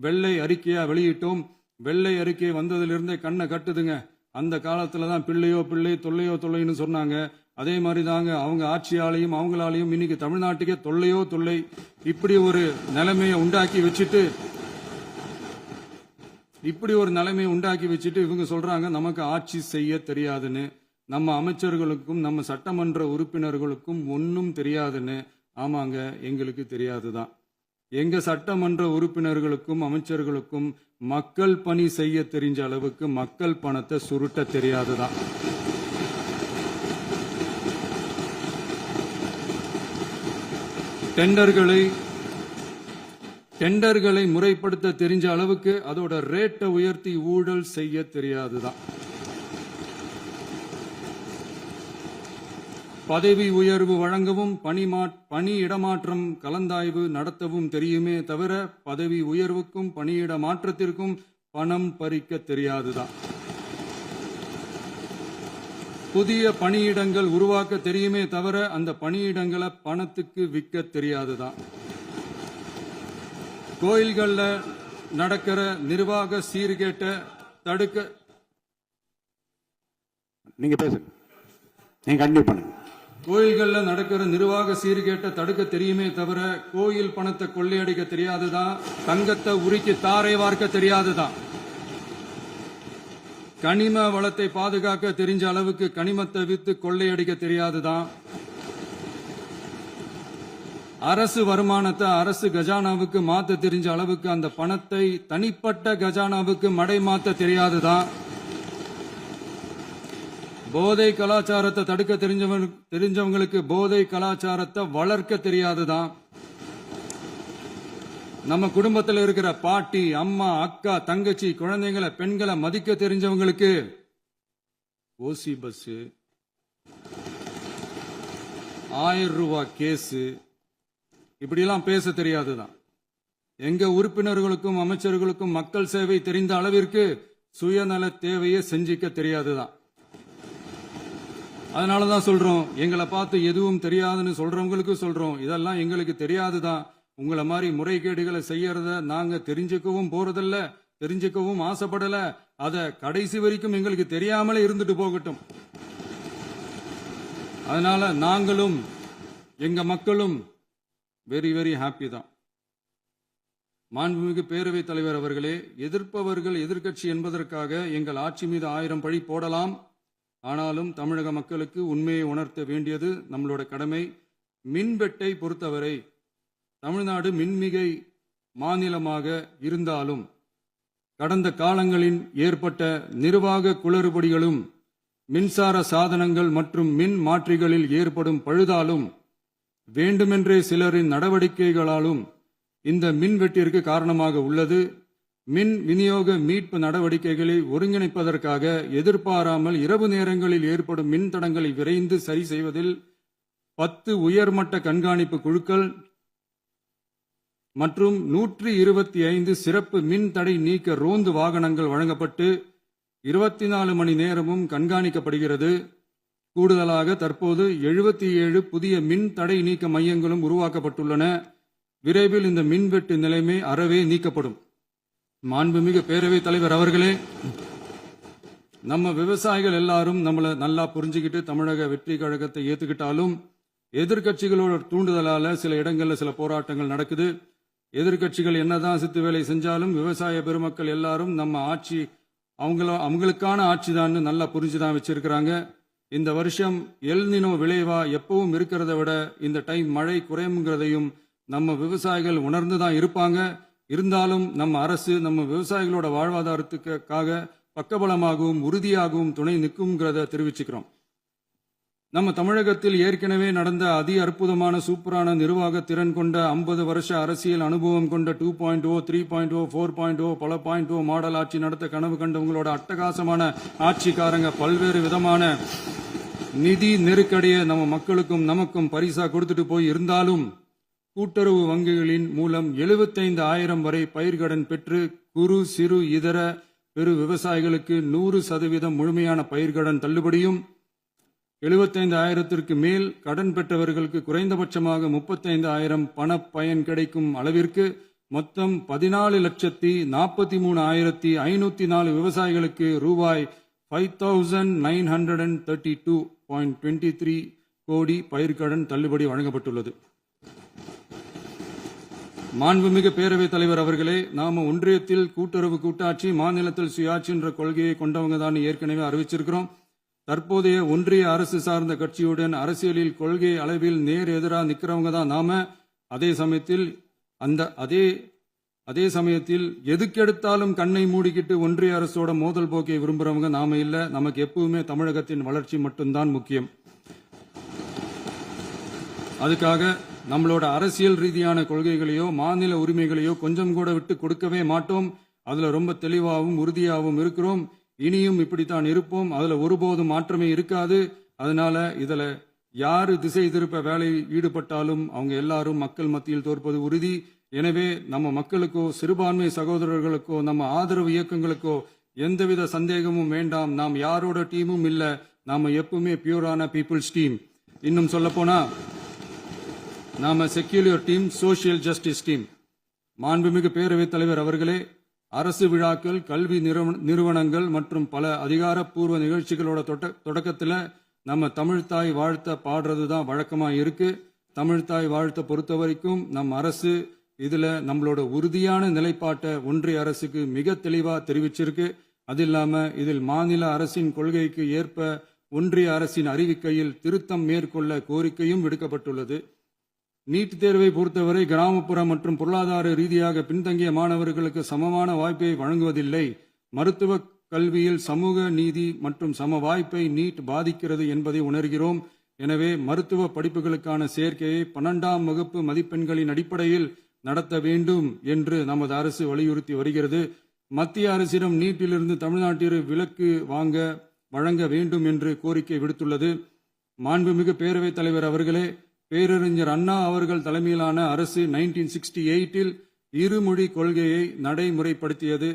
வெள்ளை அறிக்கையா வெளியிட்டோம். வெள்ளை அறிக்கை வந்ததிலிருந்தே கண்ணை கட்டுதுங்க. அந்த காலத்துல தான் பிள்ளையோ பிள்ளை, தொல்லையோ தொல்லைன்னு சொன்னாங்க. அதே மாதிரி தாங்க அவங்க ஆட்சியாலையும் அவங்களாலையும் இன்னைக்கு தமிழ்நாட்டுக்கே தொல்லையோ தொல்லை. இப்படி ஒரு நிலைமையை உண்டாக்கி வச்சுட்டு இவங்க சொல்றாங்க நமக்கு ஆட்சி செய்ய தெரியாதுன்னு. நம்ம அமைச்சர்களுக்கும் நம்ம சட்டமன்ற உறுப்பினர்களுக்கும் ஒன்னும் தெரியாதுன்னு. ஆமாங்க, எங்களுக்கு தெரியாதுதான். எங்க சட்டமன்ற உறுப்பினர்களுக்கும் அமைச்சர்களுக்கும் மக்கள் பணி செய்ய தெரிஞ்ச அளவுக்கு மக்கள் பணத்தை சுருட்ட தெரியாதுதான். டெண்டர்களை முறைப்படுத்த தெரிஞ்ச அளவுக்கு அதோட ரேட்டை உயர்த்தி ஊழல் செய்ய தெரியாதுதான். பதவி உயர்வு வழங்கவும் பணி இடமாற்றம் கலந்தாய்வு நடத்தவும் தெரியுமே தவிர பதவி உயர்வுக்கும் பணியிட மாற்றத்திற்கும் பணம் பறிக்க தெரியாதுதான். புதிய பணியிடங்கள் உருவாக்க தெரியுமே தவிர அந்த பணியிடங்களை பணத்துக்கு விற்க தெரியாதுதான். கோயில்கள்ல நடக்கிற நிர்வாக சீர்கேட்டை தடுக்க நீங்க பேசுங்க, நீங்க கண்டிப்பா பண்ணுங்க. கோயில்கள்ல நடக்கிற நிர்வாக சீர்கேட்டை தடுக்க தெரியுமே தவிர கோயில் பணத்தை கொள்ளையடிக்க தெரியாதுதான். தங்கத்தை உருக்கி தாரை வார்க்க தெரியாதுதான். கனிம வளத்தை பாதுகாக்க தெரிஞ்ச அளவுக்கு கனிமத்தை வித்து கொள்ளையடிக்க தெரியாதுதான். அரசு வருமானத்தை அரசு கஜானாவுக்கு மாத்த தெரிஞ்ச அளவுக்கு அந்த பணத்தை தனிப்பட்ட கஜானாவுக்கு மடை மாத்த தெரியாதுதான். போதை கலாச்சாரத்தை தடுக்க தெரிஞ்சவங்களுக்கு போதை கலாச்சாரத்தை வளர்க்க தெரியாதுதான். நம்ம குடும்பத்தில் இருக்கிற பாட்டி, அம்மா, அக்கா, தங்கச்சி, குழந்தைங்களை, பெண்களை மதிக்க தெரிஞ்சவங்களுக்கு ஓசி பஸ், 1000 ரூபாய் கேஸ், இப்படியெல்லாம் பேச தெரியாதுதான். எங்க உறுப்பினர்களுக்கும் அமைச்சர்களுக்கும் மக்கள் சேவை தெரிந்த அளவிற்கு சுயநல தேவையை செஞ்சிக்க தெரியாதுதான். அதனாலதான் சொல்றோம், எங்களை பார்த்து எதுவும் தெரியாதுன்னு சொல்றவங்களுக்கு சொல்றோம், இதெல்லாம் எங்களுக்கு தெரியாதுதான். உங்களை மாதிரி முறைகேடுகளை செய்யறத நாங்க தெரிஞ்சுக்கவும் போறதில்ல, தெரிஞ்சுக்கவும் ஆசைப்படல. அத கடைசி வரைக்கும் எங்களுக்கு தெரியாமலே இருந்துட்டு போகட்டும். அதனால நாங்களும் எங்க மக்களும் வெரி வெரி ஹாப்பி தான். மாண்புமிகு பேரவைத் தலைவர் அவர்களே, எதிர்ப்பவர்கள் எதிர்க்கட்சி என்பதற்காக எங்கள் ஆட்சி மீது 1000 பழி போடலாம். ஆனாலும் தமிழக மக்களுக்கு உண்மையை உணர்த்த வேண்டியது நம்மளோட கடமை. மின்வெட்டை பொறுத்தவரை தமிழ்நாடு மின்மிகை மாநிலமாக இருந்தாலும் கடந்த காலங்களில் ஏற்பட்ட நிர்வாக குளறுபடிகளும் மின்சார சாதனங்கள் மற்றும் மின் மாற்றிகளில் ஏற்படும் பழுதாலும் வேண்டுமென்றே சிலரின் நடவடிக்கைகளாலும் இந்த மின்வெட்டிற்கு காரணமாக உள்ளது. மின் விநியோக மீட்பு நடவடிக்கைகளை ஒருங்கிணைப்பதற்காக எதிர்பாராமல் இரவு நேரங்களில் ஏற்படும் மின் தடங்களை விரைந்து சரி செய்வதில் 10 உயர்மட்ட கண்காணிப்பு குழுக்கள் மற்றும் 125 சிறப்பு மின் தடை நீக்க ரோந்து வாகனங்கள் வழங்கப்பட்டு 24 மணி நேரமும் கண்காணிக்கப்படுகிறது. கூடுதலாக தற்போது 77 புதிய மின் தடை நீக்க மையங்களும் உருவாக்கப்பட்டுள்ளன. விரைவில் இந்த மின்வெட்டு நிலைமை அறவே நீக்கப்படும். மாண்புமிகு பேரவைத் தலைவர் அவர்களே, நம்ம விவசாயிகள் எல்லாரும் நம்மள நல்லா புரிஞ்சுக்கிட்டு தமிழக வெற்றி கழகத்தை ஏத்துக்கிட்டாலும் எதிர்க்கட்சிகளோட தூண்டுதலால சில இடங்கள்ல சில போராட்டங்கள் நடக்குது. எதிர்க்கட்சிகள் என்னதான் சித்து வேலை செஞ்சாலும் விவசாய பெருமக்கள் எல்லாரும் நம்ம ஆட்சி அவங்களுக்கான ஆட்சி தான் நல்லா புரிஞ்சுதான் வச்சிருக்கிறாங்க. இந்த வருஷம் எல்னினோ விளைவா எப்பவும் இருக்கிறத விட இந்த டைம் மழை குறையுங்கிறதையும் நம்ம விவசாயிகள் உணர்ந்துதான் இருப்பாங்க. இருந்தாலும் நம்ம அரசு நம்ம விவசாயிகளோட வாழ்வாதாரத்துக்காக பக்கபலமாகவும் உறுதியாகவும் துணை நிற்கும்ங்கிறத தெரிவிச்சுக்கிறோம். நம்ம தமிழகத்தில் ஏற்கனவே நடந்த அதி அற்புதமான சூப்பரான நிர்வாக திறன் கொண்ட 50 வருஷ அரசியல் அனுபவம் கொண்ட 2.0, 3.0, 4.0 பல 0.0 மாடல் ஆட்சி நடத்த கனவு கண்டவங்களோட அட்டகாசமான ஆட்சிக்காரங்க பல்வேறு விதமான நிதி நெருக்கடியை நம்ம மக்களுக்கும் நமக்கும் பரிசா கொடுத்துட்டு போய் இருந்தாலும் கூட்டுறவு வங்கிகளின் மூலம் 75,000 வரை பயிர்கடன் பெற்று குறு சிறு இதர பெரு விவசாயிகளுக்கு 100% முழுமையான பயிர்கடன் தள்ளுபடியும் 75,000க்கு மேல் கடன் பெற்றவர்களுக்கு குறைந்தபட்சமாக 35,000 பண பயன் கிடைக்கும் அளவிற்கு மொத்தம் 14,43,504 விவசாயிகளுக்கு ரூபாய் 5,932.23 கோடி பயிர்கடன் தள்ளுபடி வழங்கப்பட்டுள்ளது. மாண்புமிகு பேரவைத் தலைவர் அவர்களே, நாம ஒன்றியத்தில் கூட்டுறவு கூட்டாட்சி, மாநிலத்தில் சுயாட்சி என்ற கொள்கையை கொண்டவங்க தான் ஏற்கனவே அறிவிச்சிருக்கிறோம். தற்போதைய ஒன்றிய அரசு சார்ந்த கட்சியுடன் அரசியலில் கொள்கை அளவில் நேர் எதிராக நிக்கிறவங்க தான் நாம. அதே சமயத்தில் எதுக்கெடுத்தாலும் கண்ணை மூடிக்கிட்டு ஒன்றிய அரசோட மோதல் போக்கை விரும்புறவங்க நாம இல்ல. நமக்கு எப்பவுமே தமிழகத்தின் வளர்ச்சி மட்டும்தான் முக்கியம். அதுக்காக நம்மளோட அரசியல் ரீதியான கொள்கைகளையோ மாநில உரிமைகளையோ கொஞ்சம் கூட விட்டு கொடுக்கவே மாட்டோம். அதுல ரொம்ப தெளிவாகவும் உறுதியாகவும் இருக்கிறோம். இனியும் இப்படித்தான் இருப்போம். அதுல ஒருபோதும் மாற்றமே இருக்காது. அதனால இதுல யாரு திசை திருப்ப வேலையில் ஈடுபட்டாலும் அவங்க எல்லாரும் மக்கள் மத்தியில் தோற்பது உறுதி. எனவே நம்ம மக்களுக்கோ சிறுபான்மை சகோதரர்களுக்கோ நம்ம ஆதரவு இயக்கங்களுக்கோ எந்தவித சந்தேகமும் வேண்டாம். நாம் யாரோட டீமும் இல்ல. நாம எப்பவுமே பியூரான பீப்புள்ஸ் டீம். இன்னும் சொல்ல போனா நாம secular team, social justice team. மாண்புமிகு பேரவைத் தலைவர் அவர்களே, அரசு விழாக்கள், கல்வி நிறுவனங்கள் மற்றும் பல அதிகாரப்பூர்வ நிகழ்ச்சிகளோட தொடக்கத்தில் நம்ம தமிழ்தாய் வாழ்த்த பாடுறது தான் வழக்கமா இருக்கு. தமிழ்தாய் வாழ்த்த பொறுத்த வரைக்கும் நம் அரசு இதுல நம்மளோட உறுதியான நிலைப்பாட்டை ஒன்றிய அரசுக்கு மிக தெளிவா தெரிவிச்சிருக்கு. அது இல்லாம இதில் மாநில அரசின் கொள்கைக்கு ஏற்ப ஒன்றிய அரசின் அறிவிக்கையில் திருத்தம் மேற்கொள்ள கோரிக்கையும் விடுக்கப்பட்டுள்ளது. நீட் தேர்வை பொறுத்தவரை கிராமப்புற மற்றும் பொருளாதார ரீதியாக பின்தங்கிய மாணவர்களுக்கு சமமான வாய்ப்பை வழங்குவதில்லை. மருத்துவ கல்வியில் சமூக நீதி மற்றும் சம வாய்ப்பை நீட் பாதிக்கிறது என்பதை உணர்கிறோம். எனவே மருத்துவ படிப்புகளுக்கான சேர்க்கையை 12ஆம் வகுப்பு மதிப்பெண்களின் அடிப்படையில் நடத்த வேண்டும் என்று நமது அரசு வலியுறுத்தி வருகிறது. மத்திய அரசிடம் நீட்டிலிருந்து தமிழ்நாட்டிற்கு விலக்கு வழங்க வேண்டும் என்று கோரிக்கை விடுத்துள்ளது. மாண்புமிகு பேரவைத் தலைவர் அவர்களே, பேரறிஞர் அண்ணா அவர்கள் தலைமையிலான அரசு 1968 இருமொழி கொள்கையை நடைமுறைப்படுத்தியது.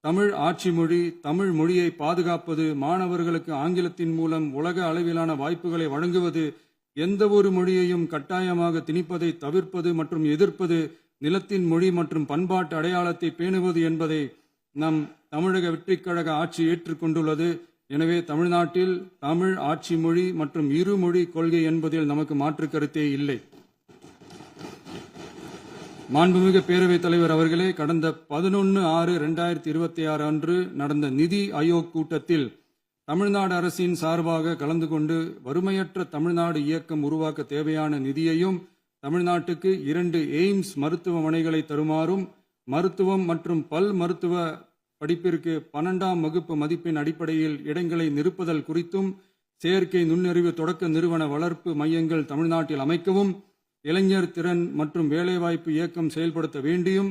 தமிழ் ஆட்சி மொழி, தமிழ் மொழியை பாதுகாப்பது, மாணவர்களுக்கு ஆங்கிலத்தின் மூலம் உலக அளவிலான வாய்ப்புகளை வழங்குவது, எந்த ஒரு மொழியையும் கட்டாயமாக திணிப்பதை தவிர்ப்பது மற்றும் எதிர்ப்பது, நிலத்தின் மொழி மற்றும் பண்பாட்டு அடையாளத்தை பேணுவது என்பதை நம் தமிழக வெற்றிக் கழக ஆட்சி ஏற்றுக்கொண்டுள்ளது. எனவே தமிழ்நாட்டில் தமிழ் ஆட்சி மொழி மற்றும் இருமொழி கொள்கை என்பதில் நமக்கு மாற்று கருத்தே இல்லை. மாண்புமிகு பேரவைத் தலைவர் அவர்களே, கடந்த 11/6/2026 அன்று நடந்த நிதி ஆயோக் கூட்டத்தில் தமிழ்நாடு அரசின் சார்பாக கலந்து கொண்டு வறுமையற்ற தமிழ்நாடு இயக்கம் உருவாக்க தேவையான நிதியையும், தமிழ்நாட்டுக்கு 2 எய்ம்ஸ் மருத்துவமனைகளை தருமாறும், மருத்துவம் மற்றும் பல் மருத்துவ படிப்பிற்கு 12ஆம் வகுப்பு மதிப்பெண் அடிப்படையில் இடங்களை நிரப்புதல் குறித்தும், செயற்கை நுண்ணறிவு தொடக்க நிறுவன வளர்ப்பு மையங்கள் தமிழ்நாட்டில் அமைக்கவும், இளைஞர் திறன் மற்றும் வேலைவாய்ப்பு இயக்கம் செயல்படுத்த வேண்டியும்,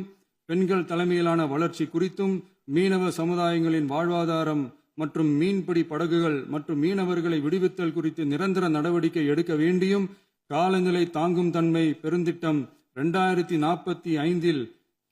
பெண்கள் தலைமையிலான வளர்ச்சி குறித்தும், மீனவ சமுதாயங்களின் வாழ்வாதாரம் மற்றும் மீன்பிடி படகுகள் மற்றும் மீனவர்களை விடுவித்தல் குறித்து நிரந்தர நடவடிக்கை எடுக்க வேண்டியும், காலநிலை தாங்கும் தன்மை பெருந்திட்டம் 2045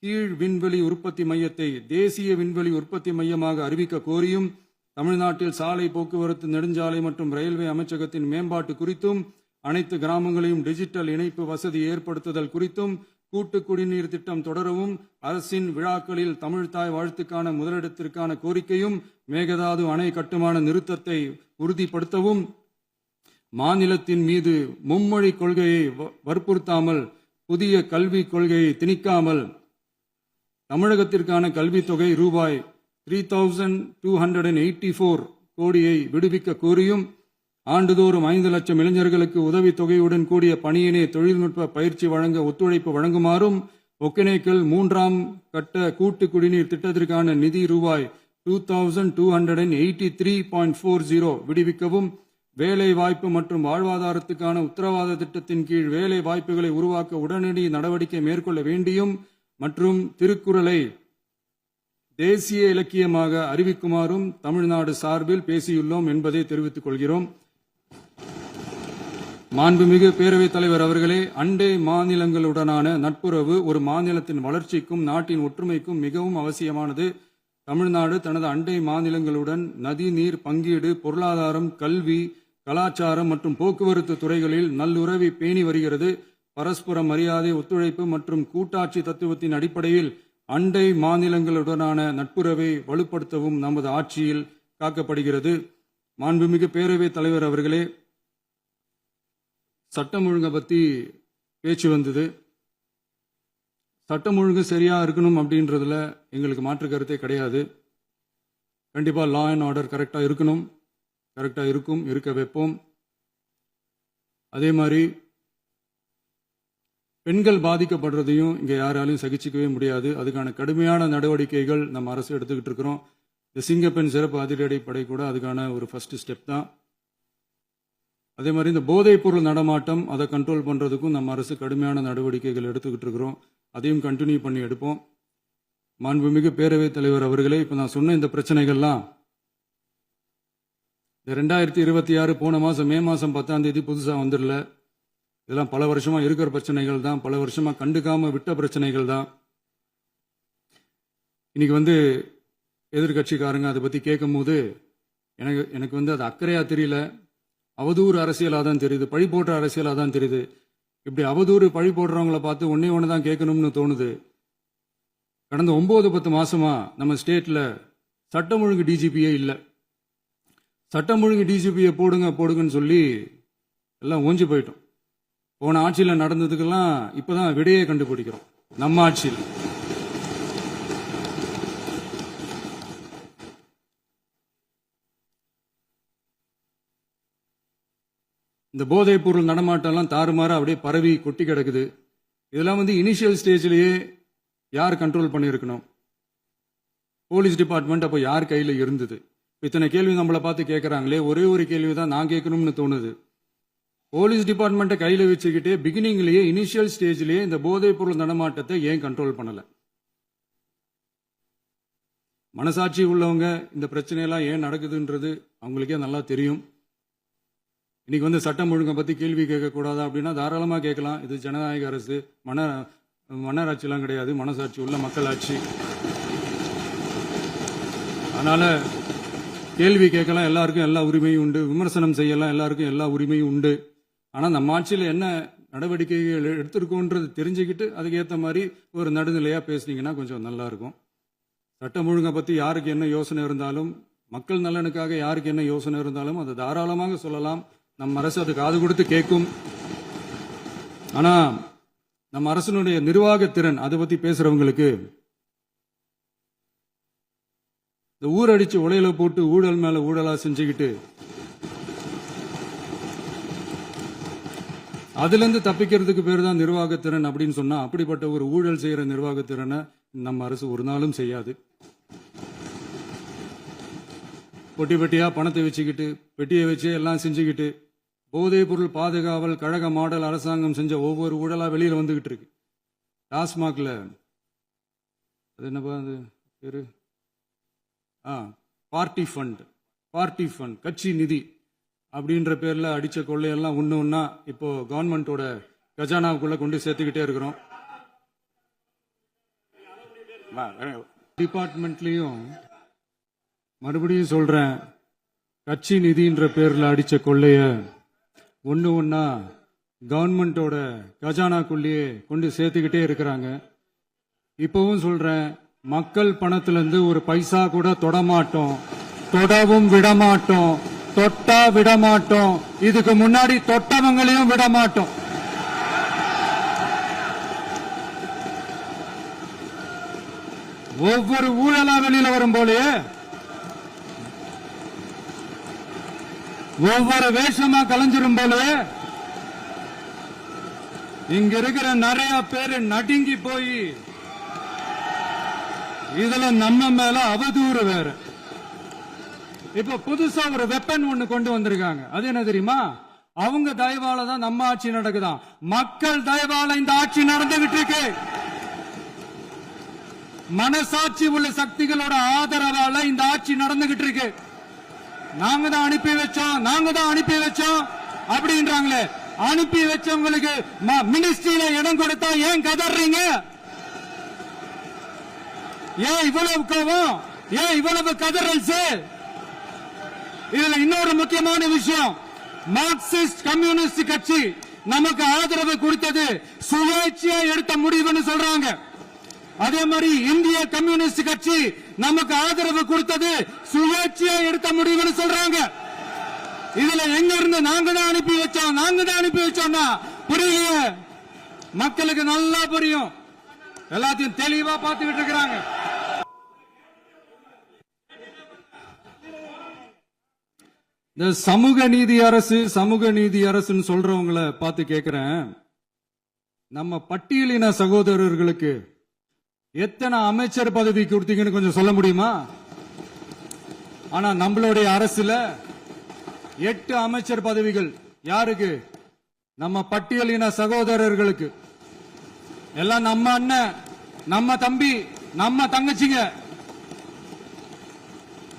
கீழ் விண்வெளி உற்பத்தி மையத்தை தேசிய விண்வெளி உற்பத்தி மையமாக அறிவிக்க கோரியும், தமிழ்நாட்டில் சாலை போக்குவரத்து, நெடுஞ்சாலை மற்றும் ரயில்வே அமைச்சகத்தின் மேம்பாட்டு குறித்தும், அனைத்து கிராமங்களையும் டிஜிட்டல் இணைப்பு வசதி ஏற்படுத்துதல் குறித்தும், கூட்டு குடிநீர் திட்டம் தொடரவும், அரசின் விழாக்களில் தமிழ்தாய் வாழ்த்துக்கான முதலிடத்திற்கான கோரிக்கையும், மேகதாது அணை கட்டுமான நிறுத்தத்தை உறுதிப்படுத்தவும், மாநிலத்தின் மீது மும்மொழி கொள்கையை வற்புறுத்தாமல் புதிய கல்விக் கொள்கையை திணிக்காமல் தமிழகத்திற்கான கல்வித் தொகை ரூபாய் 3284 கோடியை விடுவிக்க கோரியும், ஆண்டுதோறும் 5 லட்சம் இளைஞர்களுக்கு உதவித் தொகையுடன் கூடிய பணியினை தொழில்நுட்ப பயிற்சி வழங்க ஒத்துழைப்பு வழங்குமாறும், ஒகேனக்கல் 3ஆம் கட்ட கூட்டு குடிநீர் திட்டத்திற்கான நிதி ரூபாய் 2283.40 விடுவிக்கவும், வேலை வாய்ப்பு மற்றும் வாழ்வாதாரத்துக்கான உத்தரவாத திட்டத்தின் கீழ் வேலை வாய்ப்புகளை உருவாக்க உடனடி நடவடிக்கை மேற்கொள்ள வேண்டியும் மற்றும் திருக்குறளை தேசிய இலக்கியமாக அறிவிக்குமாறும் தமிழ்நாடு சார்பில் பேசியுள்ளோம் என்பதை தெரிவித்துக் கொள்கிறோம். மாண்புமிகு பேரவைத் தலைவர் அவர்களே, அண்டை மாநிலங்களுடனான நட்புறவு ஒரு மாநிலத்தின் வளர்ச்சிக்கும் நாட்டின் ஒற்றுமைக்கும் மிகவும் அவசியமானது. தமிழ்நாடு தனது அண்டை மாநிலங்களுடன் நதி நீர் பங்கீடு, பொருளாதாரம், கல்வி, கலாச்சாரம் மற்றும் போக்குவரத்து துறைகளில் நல்லுறவை பேணி வருகிறது. பரஸ்பர மரியாதை, ஒத்துழைப்பு மற்றும் கூட்டாட்சி தத்துவத்தின் அடிப்படையில் அண்டை மாநிலங்களுடனான நட்புறவை வலுப்படுத்தவும் நமது ஆட்சியில் காக்கப்படுகிறது. மாண்புமிகு பேரவைத் தலைவர் அவர்களே, சட்டம் ஒழுங்கை பற்றி பேச்சு வந்தது. சட்டம் ஒழுங்கு சரியா இருக்கணும் அப்படின்றதுல எங்களுக்கு மாற்று கருத்தே கிடையாது. கண்டிப்பா லா அண்ட் ஆர்டர் கரெக்டா இருக்கணும், கரெக்டா இருக்கும், இருக்க வைப்போம். அதே மாதிரி பெண்கள் பாதிக்கப்படுறதையும் இங்க யாராலையும் சகிச்சிக்கவே முடியாது. அதுக்கான கடுமையான நடவடிக்கைகள் நம்ம அரசு எடுத்துக்கிட்டு இருக்கிறோம். இந்த சிங்கப்பெண் சிறப்பு அதிரடிப்படை கூட அதுக்கான ஒரு ஃபர்ஸ்ட் ஸ்டெப் தான். அதே மாதிரி இந்த போதைப் பொருள் நடமாட்டம் அதை கண்ட்ரோல் பண்றதுக்கும் நம்ம அரசு கடுமையான நடவடிக்கைகள் எடுத்துக்கிட்டு இருக்கிறோம். அதையும் கண்டினியூ பண்ணி எடுப்போம். மாண்புமிகு பேரவைத் தலைவர் அவர்களே, இப்போ நான் சொன்ன இந்த பிரச்சனைகள்லாம் இந்த 2026 போன மாதம் மே மாதம் 10ஆம் தேதி புதுசாக வந்துடல. இதெல்லாம் பல வருஷமா இருக்கிற பிரச்சனைகள் தான், பல வருஷமா கண்டுக்காம விட்ட பிரச்சனைகள் தான். இன்னைக்கு எதிர்கட்சிக்காரங்க அதை பற்றி கேட்கும் போது எனக்கு அது அக்கறையாக தெரியல, அவதூறு அரசியலாக தான் தெரியுது, பழி போடுற அரசியலாக தான் தெரியுது. இப்படி அவதூறு பழி போடுறவங்கள பார்த்து ஒன்று தான் கேட்கணும்னு தோணுது. கடந்த 9-10 மாசமா நம்ம ஸ்டேட்ல சட்டம் ஒழுங்கு டிஜிபியே இல்லை. சட்டம் ஒழுங்கு டிஜிபியை போடுங்கன்னு சொல்லி எல்லாம் ஓஞ்சி போயிட்டோம். போன ஆட்சியில் நடந்ததுக்கெல்லாம் இப்பதான் விடையே கண்டுபிடிக்கிறோம் நம்ம ஆட்சியில். இந்த போதைப் பொருள் நடமாட்டம்லாம் தாறுமாறா அப்படியே பரவி கொட்டி கிடக்குது. இதெல்லாம் இனிஷியல் ஸ்டேஜ்லயே யார் கண்ட்ரோல் பண்ணியிருக்கணும்? போலீஸ் டிபார்ட்மெண்ட் அப்போ யார் கையில் இருந்தது? இத்தனை கேள்வி நம்மளை பார்த்து கேட்கறாங்களே, ஒரே ஒரு கேள்வி தான் நான் கேட்கணும்னு தோணுது. போலீஸ் டிபார்ட்மெண்ட்டை கையில் வச்சுக்கிட்டே பிகினிங்லேயே இனிஷியல் ஸ்டேஜ்லேயே இந்த போதைப் பொருள் நடமாட்டத்தை ஏன் கண்ட்ரோல் பண்ணல? மனசாட்சி உள்ளவங்க இந்த பிரச்சனையெல்லாம் ஏன் நடக்குதுன்றது அவங்களுக்கே நல்லா தெரியும். இன்னைக்கு சட்டம் ஒழுங்கை பத்தி கேள்வி கேட்கக்கூடாதா அப்படின்னா தாராளமா கேட்கலாம். இது ஜனநாயக அரசு, மன்னராட்சியெல்லாம் கிடையாது, மனசாட்சி உள்ள மக்களாட்சி. அதனால கேள்வி கேட்கலாம், எல்லாருக்கும் எல்லா உரிமையும் உண்டு. விமர்சனம் செய்யலாம், எல்லாருக்கும் எல்லா உரிமையும் உண்டு. ஆனா நம்ம ஆட்சியில் என்ன நடவடிக்கைகள் எடுத்திருக்கோன்றது தெரிஞ்சுக்கிட்டு அதுக்கேற்ற மாதிரி ஒரு நடுநிலையா பேசுனீங்கன்னா கொஞ்சம் நல்லா இருக்கும். சட்டம் ஒழுங்கை பத்தி யாருக்கு என்ன யோசனை இருந்தாலும், மக்கள் நலனுக்காக யாருக்கு என்ன யோசனை இருந்தாலும் அதை தாராளமாக சொல்லலாம். நம்ம அரசு அது காது கொடுத்து கேட்கும். ஆனா நம்ம அரசனுடைய நிர்வாகத்திறன் அதை பத்தி பேசுறவங்களுக்கு இந்த ஊரடிச்சு உலையில போட்டு ஊழல் மேல ஊழலா செஞ்சுக்கிட்டு அதுல இருந்து தப்பிக்கிறதுக்கு பேர் தான் நிர்வாகத்திறன் அப்படின்னு சொன்னா, அப்படிப்பட்ட ஒரு ஊழல் செய்யற நிர்வாகத்திறனை நம்ம அரசு ஒரு நாளும் செய்யாது. பொட்டி பெட்டியா பணத்தை வச்சுக்கிட்டு, பெட்டியை வச்சு எல்லாம் செஞ்சுக்கிட்டு, போதைப் பொருள் பாதுகாவல் கழக மாடல் அரசாங்கம் செஞ்ச ஒவ்வொரு ஊழலா வெளியில வந்துகிட்டு இருக்கு. டாஸ்மாக்ல அது என்னப்பா அது பேரு, பார்ட்டி ஃபண்ட் கட்சி நிதி அப்படின்ற பேர்ல அடிச்ச கொள்ளையெல்லாம் ஒண்ணு ஒண்ணா இப்போ கவர்மெண்டோட கஜானாவுக்குள்ள கொண்டு சேர்த்துக்கிட்டே இருக்கிறோம். டிபார்ட்மெண்ட்லயும் மறுபடியும் சொல்றேன், கட்சி நிதின்ற பேர்ல அடிச்ச கொள்ளைய ஒண்ணு ஒண்ணா கவர்மெண்டோட கஜானாக்குள்ளேயே கொண்டு சேர்த்துக்கிட்டே இருக்கிறாங்க. இப்பவும் சொல்றேன், மக்கள் பணத்துல இருந்து ஒரு பைசா கூட தொடமாட்டோம், தொடவும் விடமாட்டோம், தொட்டா விடமாட்டோம், இதுக்கு முன்னாடி தொட்டவங்களையும் விடமாட்டோம். ஒவ்வொரு ஊழலா வெளியில வரும் போலயே ஒவ்வொரு வேஷமா கலைஞ்சிரும் போலயே இங்க இருக்கிற நிறைய பேரு நடுங்கி போய் இதுல நம்ம மேல அவதூறு வேற. இப்ப புதுசா ஒரு வெப்பன் ஒண்ணு கொண்டு வந்திருக்காங்க. அது என்ன தெரியுமா? அவங்க தயவால தான் நம்ம ஆட்சி நடக்குதாம். மக்கள் தயவால இந்த ஆட்சி நடந்துகிட்டு இருக்கு. மனசாட்சி உள்ள சக்திகளோட ஆதரவால இந்த ஆட்சி நடந்துகிட்டு இருக்கு. நாங்க தான் அனுப்பி வச்சோம் அப்படின்றாங்களே. அனுப்பி வச்சவங்களுக்கு மினிஸ்ட்ரியில இடம் கொடுத்தா ஏன் கதறீங்க? ஏன் இவ்வளவு கோபம்? ஏன் இவ்வளவு கதறல்? இதுல இன்னொரு முக்கியமான விஷயம், மார்க்சிஸ்ட் கம்யூனிஸ்ட் கட்சி நமக்கு ஆதரவு கொடுத்தது சுயேட்சையா எடுத்த முடிவுன்னு சொல்றாங்க. அதே மாதிரி இந்திய கம்யூனிஸ்ட் கட்சி நமக்கு ஆதரவு கொடுத்தது சுயேட்சையா எடுத்த முடிவுன்னு சொல்றாங்க. இதுல எங்க இருந்து நாங்க தான் அனுப்பி வச்சோம்னா புரியல. மக்களுக்கு நல்லா புரியும், எல்லாத்தையும் தெளிவா பார்த்துக்கிட்டு இருக்கிறாங்க. இந்த சமூக நீதி அரசுன்னு சொல்றவங்களை பார்த்து கேட்கிறேன், நம்ம பட்டியலின சகோதரர்களுக்கு எத்தனை அமைச்சர் பதவி கொடுத்தீங்கன்னு கொஞ்சம் சொல்ல முடியுமா? ஆனா நம்மளுடைய அரசுல 8 அமைச்சர் பதவிகள் யாருக்கு? நம்ம பட்டியலின சகோதரர்களுக்கு. எல்லாம் நம்ம அண்ணன், நம்ம தம்பி, நம்ம தங்கச்சிங்க.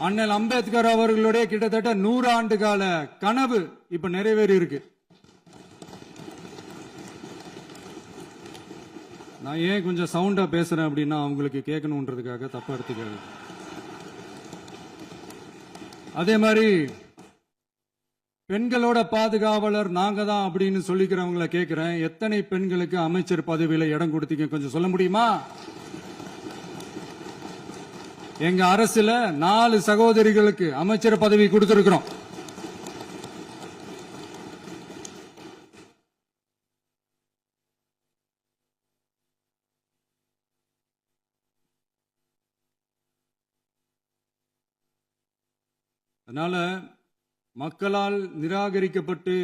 அண்ணல் அம்பேத்கர் அவர்களுடைய கிட்டத்தட்ட 100 ஆண்டு கால கனவு இப்ப நிறைவேறி இருக்கு. நான் ஏன் கொஞ்சம் சவுண்டா பேசுறேன் அப்படின்னா அவங்களுக்கு கேட்கணுன்றதுக்காக, தப்பா எடுத்துக்காது. அதே மாதிரி பெண்களோட பாதுகாவலர் நாங்க தான் அப்படின்னு சொல்லிக்கிறவங்களை கேட்கிறேன், எத்தனை பெண்களுக்கு அமைச்சர் பதவியில இடம் கொடுத்தீங்க கொஞ்சம் சொல்ல முடியுமா? எங்க அரசுல 4 சகோதரிகளுக்கு அமைச்சர் பதவி கொடுத்திருக்கிறோம். அதனால மக்களால் நிராகரிக்கப்பட்டு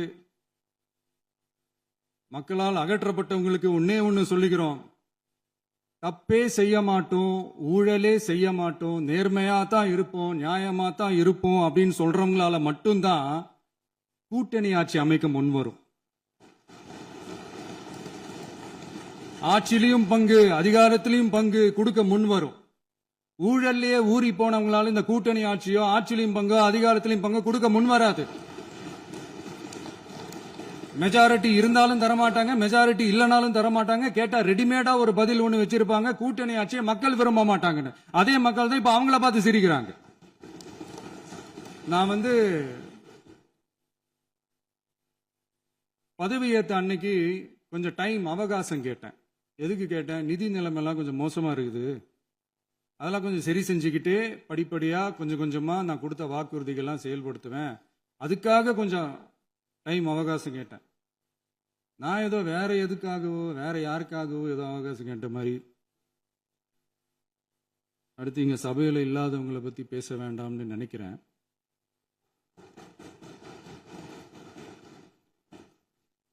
மக்களால் அகற்றப்பட்டவங்களுக்கு ஒண்ணு சொல்லிக்கிறோம், தப்பே செய்ய மாட்டோம், ஊழலே செய்ய மாட்டோம், நேர்மையா தான் இருப்போம், நியாயமா தான் இருப்போம் அப்படின்னு சொல்றவங்களால மட்டும்தான் கூட்டணி ஆட்சி அமைக்க முன்வரும். ஆட்சியிலையும் பங்கு, அதிகாரத்திலையும் பங்கு கொடுக்க முன்வரும். ஊழல்லையே ஊறி போனவங்களால இந்த கூட்டணி ஆட்சியோ, ஆட்சியிலையும் பங்கு, அதிகாரத்திலையும் பங்கு கொடுக்க முன்வராது. மெஜாரிட்டி இருந்தாலும் தரமாட்டாங்க, மெஜாரிட்டி இல்லனாலும் தரமாட்டாங்க. கேட்டா ரெடிமேடா ஒரு பதில் ஒண்ணு வச்சிருப்பாங்க, கூட்டணி ஆட்சியை மக்கள் விரும்ப மாட்டாங்கன்னு. அதே மக்கள் தான் இப்ப அவங்கள பார்த்து சிரிக்கிறாங்க. நான் பதவி ஏத்த அன்னைக்கு கொஞ்சம் டைம் அவகாசம் கேட்டேன். எதுக்கு கேட்டேன்? நிதி நிலைமைலாம் கொஞ்சம் மோசமா இருக்குது, அதெல்லாம் கொஞ்சம் சரி செஞ்சுக்கிட்டு படிப்படியா கொஞ்சம் கொஞ்சமா நான் கொடுத்த வாக்குறுதிகள்லாம் செயல்படுத்துவேன், அதுக்காக கொஞ்சம் டைம் அவகாசம் கேட்டேன். நான் ஏதோ வேற எதுக்காகவோ வேற யாருக்காகவோ ஏதோ அவகாசம் கேட்ட மாதிரி. அடுத்து இங்க சபையில இல்லாதவங்களை பத்தி பேச வேண்டாம்னு நினைக்கிறேன்.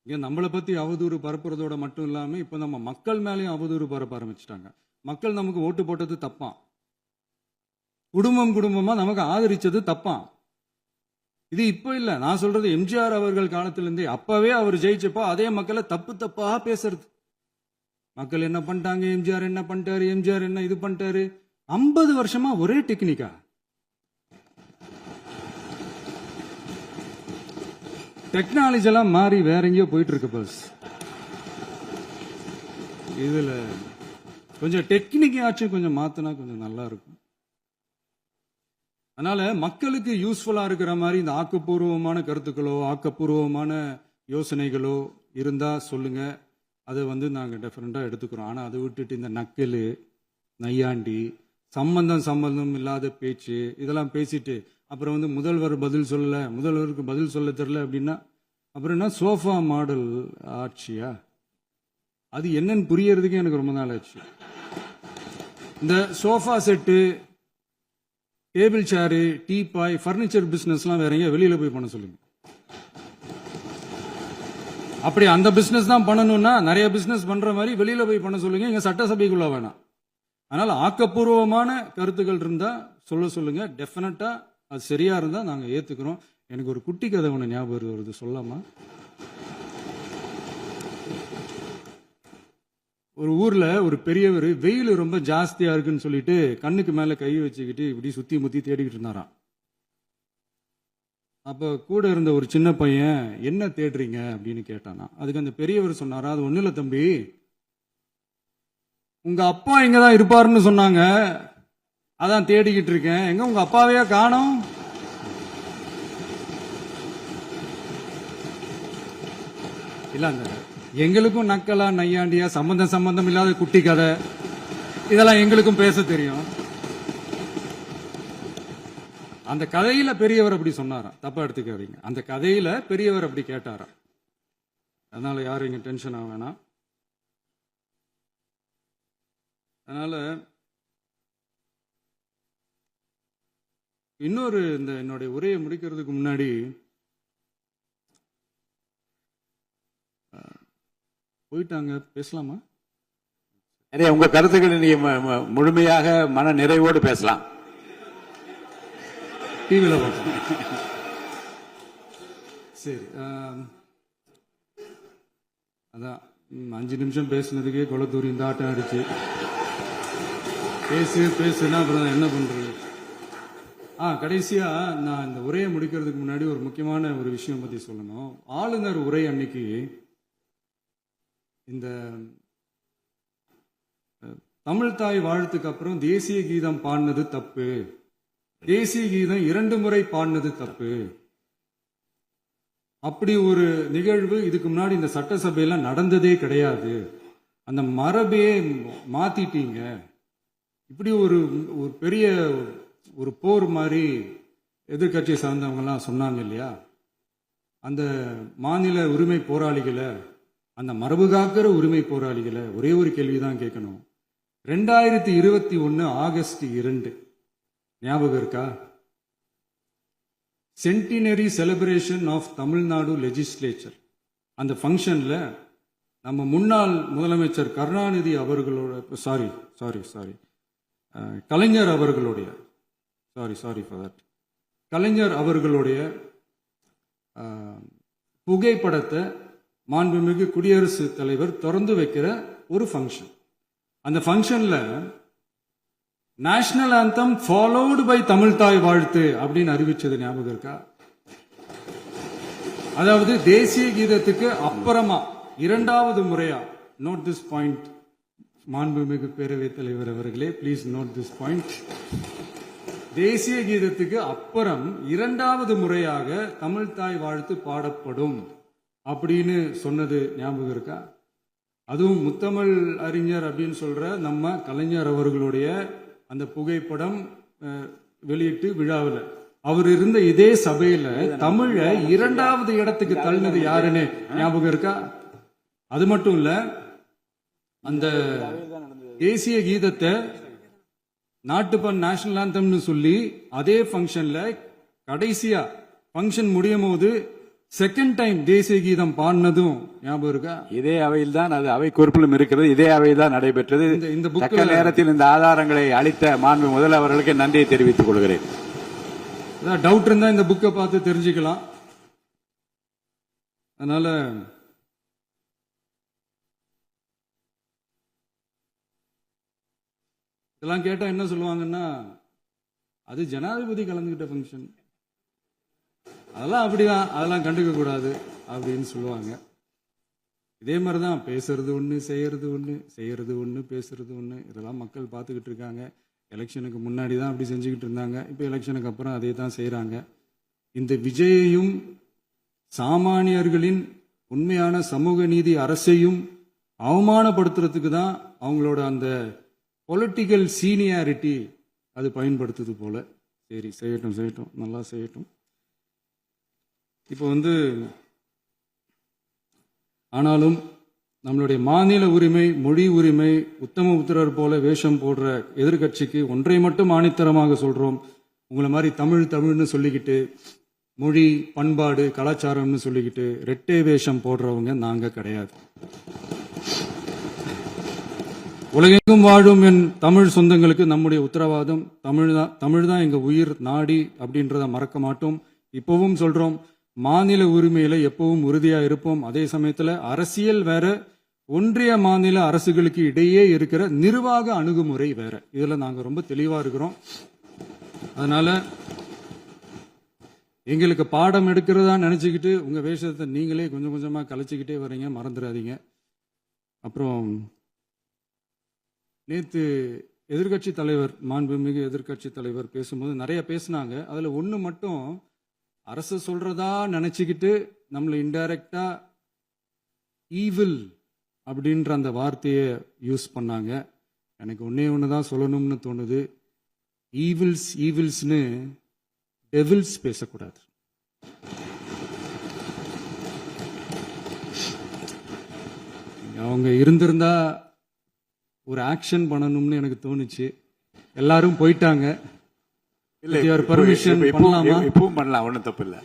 இங்க நம்மளை பத்தி அவதூறு பரப்புறதோட மட்டும் இல்லாம இப்ப நம்ம மக்கள் மேலேயும் அவதூறு பரப்ப ஆரம்பிச்சிட்டாங்க. மக்கள் நமக்கு ஓட்டு போட்டது தப்பான், குடும்பமா நமக்கு ஆதரிச்சது தப்பான். இது இப்ப இல்ல, நான் சொல்றது எம்ஜிஆர் அவர்கள் காலத்திலிருந்தே. அப்பவே அவர் ஜெயிச்சப்போ அதே மக்களை தப்பா பேசுறது. மக்கள் என்ன பண்ணிட்டாங்க, எம்ஜிஆர் என்ன பண்ணிட்டாரு, எம்ஜிஆர் என்ன இது பண்ணிட்டாரு. 50 வருஷமா ஒரே டெக்னிக்கா. டெக்னாலஜி எல்லாம் மாறி வேற எங்கேயோ போயிட்டு இருக்கு. பஸ் இதுல கொஞ்சம் டெக்னிக்காச்சும் கொஞ்சம் மாத்தினா கொஞ்சம் நல்லா இருக்கும். அதனால மக்களுக்கு யூஸ்ஃபுல்லா இருக்கிற மாதிரி இந்த ஆக்கப்பூர்வமான கருத்துக்களோ ஆக்கப்பூர்வமான யோசனைகளோ இருந்தா சொல்லுங்க. அதை நாங்க டெஃபரெண்டா எடுத்துக்கிறோம். ஆனா அதை விட்டுட்டு இந்த நக்கலு நையாண்டி சம்பந்தம் இல்லாத பேச்சு இதெல்லாம் பேசிட்டு அப்புறம் முதல்வர் பதில் சொல்லல, முதல்வருக்கு பதில் சொல்ல தெரியல அப்படின்னா அப்புறம் என்ன சோஃபா மாடல் ஆட்சியா? அது என்னன்னு புரியறதுக்கே எனக்கு ரொம்ப நாள் ஆச்சு. இந்த sofa set, table chair, teapoy, furniture பிசினஸ்லாம் வேற எங்க வெளியில போய் பண்ண சொல்லுங்க. அப்படி அந்த பிசினஸ் தான் பண்ணணும்னா நிறைய பிசினஸ் பண்ற மாதிரி வெளியில போய் பண்ண சொல்லுங்க. இங்க சட்டசபைக்குள்ள வேணாம். அதனால ஆக்கப்பூர்வமான கருத்துக்கள் இருந்தா சொல்லுங்க. டெஃபினட்டா அது சரியா இருந்தா நாங்க ஏத்துக்கிறோம். எனக்கு ஒரு குட்டி கதை ஒண்ணு ஞாபகம் வருது, சொல்லாமா? ஒரு ஊர்ல ஒரு பெரியவர் வெயில் ரொம்ப ஜாஸ்தியா இருக்குன்னு சொல்லிட்டு கண்ணுக்கு மேல கை வச்சுக்கிட்டு இப்படி சுத்தி முத்தி தேடிக்கிட்டு இருந்தாராம். அப்ப கூட இருந்த ஒரு சின்ன பையன் என்ன தேடுறீங்க அப்படின்னு கேட்டானா. அதுக்கு அந்த பெரியவர் சொன்னாரா, அது ஒண்ணு இல்ல தம்பி, உங்க அப்பா இங்கதான் இருப்பாருன்னு சொன்னாங்க, அதான் தேடிக்கிட்டு இருக்கேன். எங்க உங்க அப்பாவையா காணோம்? இல்ல அந்த எங்களுக்கும் நக்கலா நையாண்டியா சம்பந்தம் இல்லாத குட்டி கதை இதெல்லாம் எங்களுக்கும் பேச தெரியும். அந்த கதையில பெரியவர் அப்படி சொன்னாராம், தப்பா எடுத்துக்காதீங்க. அந்த கதையில பெரியவர் அப்படி கேட்டாராம். அதனால யாரும் இங்க டென்ஷன் ஆக வேணாம். அதனால இன்னொரு இந்த என்னுடைய உரையை முடிக்கிறதுக்கு முன்னாடி போயிட்டாங்க, பேசலாமா? உங்க கருத்துக்களை நீங்க முழுமையாக மன நிறைவோடு பேசலாம். டிவியில் பார்க்கலாம். சரி, அதான் 5 நிமிஷம் பேசுனதுக்கே கொளத்தூரி இந்த ஆட்டம் அடிச்சு பேசுனா அப்புறம் என்ன பண்றது? கடைசியா நான் இந்த உரையை முடிக்கிறதுக்கு முன்னாடி ஒரு முக்கியமான ஒரு விஷயம் பத்தி சொல்லணும். ஆளுநர் உரை அன்னைக்கு இந்த தமிழ் தாய் வாழ்த்துக்கு அப்புறம் தேசிய கீதம் பாடினது தப்பு, தேசிய கீதம் 2 முறை பாடினது தப்பு, அப்படி ஒரு நிகழ்வு இதுக்கு முன்னாடி இந்த சட்டசபையில நடந்ததே கிடையாது, அந்த மரபையே மாத்திட்டீங்க, இப்படி ஒரு பெரிய ஒரு போர் மாதிரி எதிர்கட்சியை சார்ந்தவங்க எல்லாம் சொன்னாங்க இல்லையா? அந்த மாநில உரிமை போராளிகளை, அந்த மரபு காக்கிற உரிமை போராளிகளை ஒரே ஒரு கேள்விதான் கேட்கணும். 2021 ஆகஸ்ட் 2 ஞாபகம் இருக்கா? Centenary celebration of Tamil Nadu legislature. அந்த ஃபங்க்ஷன்ல நம்ம முன்னாள் முதலமைச்சர் கருணாநிதி அவர்களோட கலைஞர் அவர்களுடைய கலைஞர் அவர்களுடைய புகைப்படத்தை மாண்புமிகு குடியரசுத் தலைவர் திறந்து வைக்கிற ஒரு ஃபங்க்ஷன். அந்த ஃபங்க்ஷன்ல national anthem followed by Tamil தாய் வாழ்த்து அப்படின்னு அறிவிச்சது ஞாபகம் இருக்கா? அதாவது தேசிய கீதத்துக்கு அப்புறமா 2வது முறையா, நோட் திஸ் பாயிண்ட் மாண்புமிகு பேரவைத் தலைவர் அவர்களே, பிளீஸ் நோட் திஸ் பாயிண்ட். தேசிய கீதத்துக்கு அப்புறம் 2வது முறையாக தமிழ் தாய் வாழ்த்து பாடப்படும் அப்படின்னு சொன்னது ஞாபகம் இருக்கா? அதுவும் முத்தமிழ் அறிஞர் அப்படின்னு சொல்ற நம்ம கலைஞர் அவர்களுடைய அந்த புகைப்படம் வெளியிட்டு விழாவில் அவர் இருந்த இதே சபையில தமிழ 2வது இடத்துக்கு தள்ளினது யாருன்னு ஞாபகம் இருக்கா? அது மட்டும் இல்ல, அந்த தேசிய கீதத்தை நாட்டுப்பண் நேஷனல் ஆந்தம்னு சொல்லி அதே ஃபங்க்ஷன்ல கடைசியா ஃபங்க்ஷன் முடியும் போது செகண்ட் டைம் தேசிய கீதம் பாடினதும் ஞாபகம் இருக்கா? இதே அவையில் தான், அது அவை குறிப்பிலும் இருக்கிறது, இதே அவையில் தான் நடைபெற்றது. இந்த தக்க நேரத்தில் இந்த ஆதாரங்களை அளித்த மாண்பு முதல் அவர்களுக்கு நன்றியை தெரிவித்துக் கொள்கிறேன். டவுட் இருந்தா இந்த புக்கை பார்த்து தெரிஞ்சுக்கலாம். அதனால இதெல்லாம் கேட்டா என்ன சொல்லுவாங்கன்னா, அது ஜனாதிபதி கலந்துகிட்ட ஃபங்க்ஷன், அதெல்லாம் அப்படிதான், அதெல்லாம் கண்டுக்க கூடாது அப்படின்னு சொல்லுவாங்க. இதே மாதிரி தான் பேசுறது ஒன்று, செய்யறது ஒன்று, செய்யறது ஒன்று, பேசுறது ஒன்று. இதெல்லாம் மக்கள் பார்த்துக்கிட்டு இருக்காங்க. எலெக்ஷனுக்கு முன்னாடி தான் அப்படி செஞ்சுக்கிட்டு இருந்தாங்க. இப்போ எலெக்ஷனுக்கு அப்புறம் அதே தான் செய்கிறாங்க. இந்த விஜயையும் சாமானியர்களின் உண்மையான சமூக நீதி அரசையும் அவமானப்படுத்துறதுக்கு தான் அவங்களோட அந்த பொலிட்டிக்கல் சீனியாரிட்டி அது பயன்படுத்துது போல. சரி, செய்யட்டும் செய்யட்டும், நல்லா செய்யட்டும். இப்போ ஆனாலும் நம்மளுடைய மாநில உரிமை, மொழி உரிமை, உத்தம உத்தரர் போல வேஷம் போடுற எதிர்கட்சிக்கு ஒன்றை மட்டும் ஆணித்தரமாக சொல்றோம். உங்களை மாதிரி தமிழ்னு சொல்லிக்கிட்டு, மொழி, பண்பாடு, கலாச்சாரம்னு சொல்லிக்கிட்டு ரெட்டை வேஷம் போடுறவங்க நாங்க கிடையாது. உலகெங்கும் வாழும் என் தமிழ் சொந்தங்களுக்கு நம்முடைய உத்தரவாதம் தமிழ் தான் எங்க உயிர் நாடி அப்படின்றத மறக்க மாட்டோம். இப்பவும் சொல்றோம், மாநில உரிமையில எப்பவும் உறுதியா இருப்போம். அதே சமயத்துல அரசியல் வேற, ஒன்றிய மாநில அரசுகளுக்கு இடையே இருக்கிற நிர்வாக அணுகுமுறை வேற. இதுல நாங்க ரொம்ப தெளிவா இருக்கிறோம். அதனால எங்களுக்கு பாடம் எடுக்கிறதா நினைச்சுக்கிட்டு உங்க வேஷத்தை நீங்களே கொஞ்சம் கொஞ்சமா கலைச்சிக்கிட்டே வர்றீங்க, மறந்துடாதீங்க. அப்புறம் நேத்து எதிர்கட்சி தலைவர், மாண்புமிகு எதிர்கட்சி தலைவர் பேசும்போது நிறைய பேசினாங்க. அதுல ஒண்ணு மட்டும், அரசு சொல்றதா நினைச்சுக்கிட்டு நம்மளை இன்டைரக்டா ஈவில் அப்படின்ற அந்த வார்த்தையை யூஸ் பண்ணாங்க. எனக்கு ஒன்னே ஒண்ணுதான் சொல்லணும்னு தோணுது. ஈவில்ஸ்னு டெவில்ஸ் பேசக்கூடாது. அவங்க இருந்திருந்தா ஒரு ஆக்ஷன் பண்ணணும்னு எனக்கு தோணுச்சு. எல்லாரும் போயிட்டாங்க. இல்ல, பர்மிஷன் பண்ணலாமா? இப்பவும் பண்ணலாம், ஒன்றும் தப்பு இல்லை.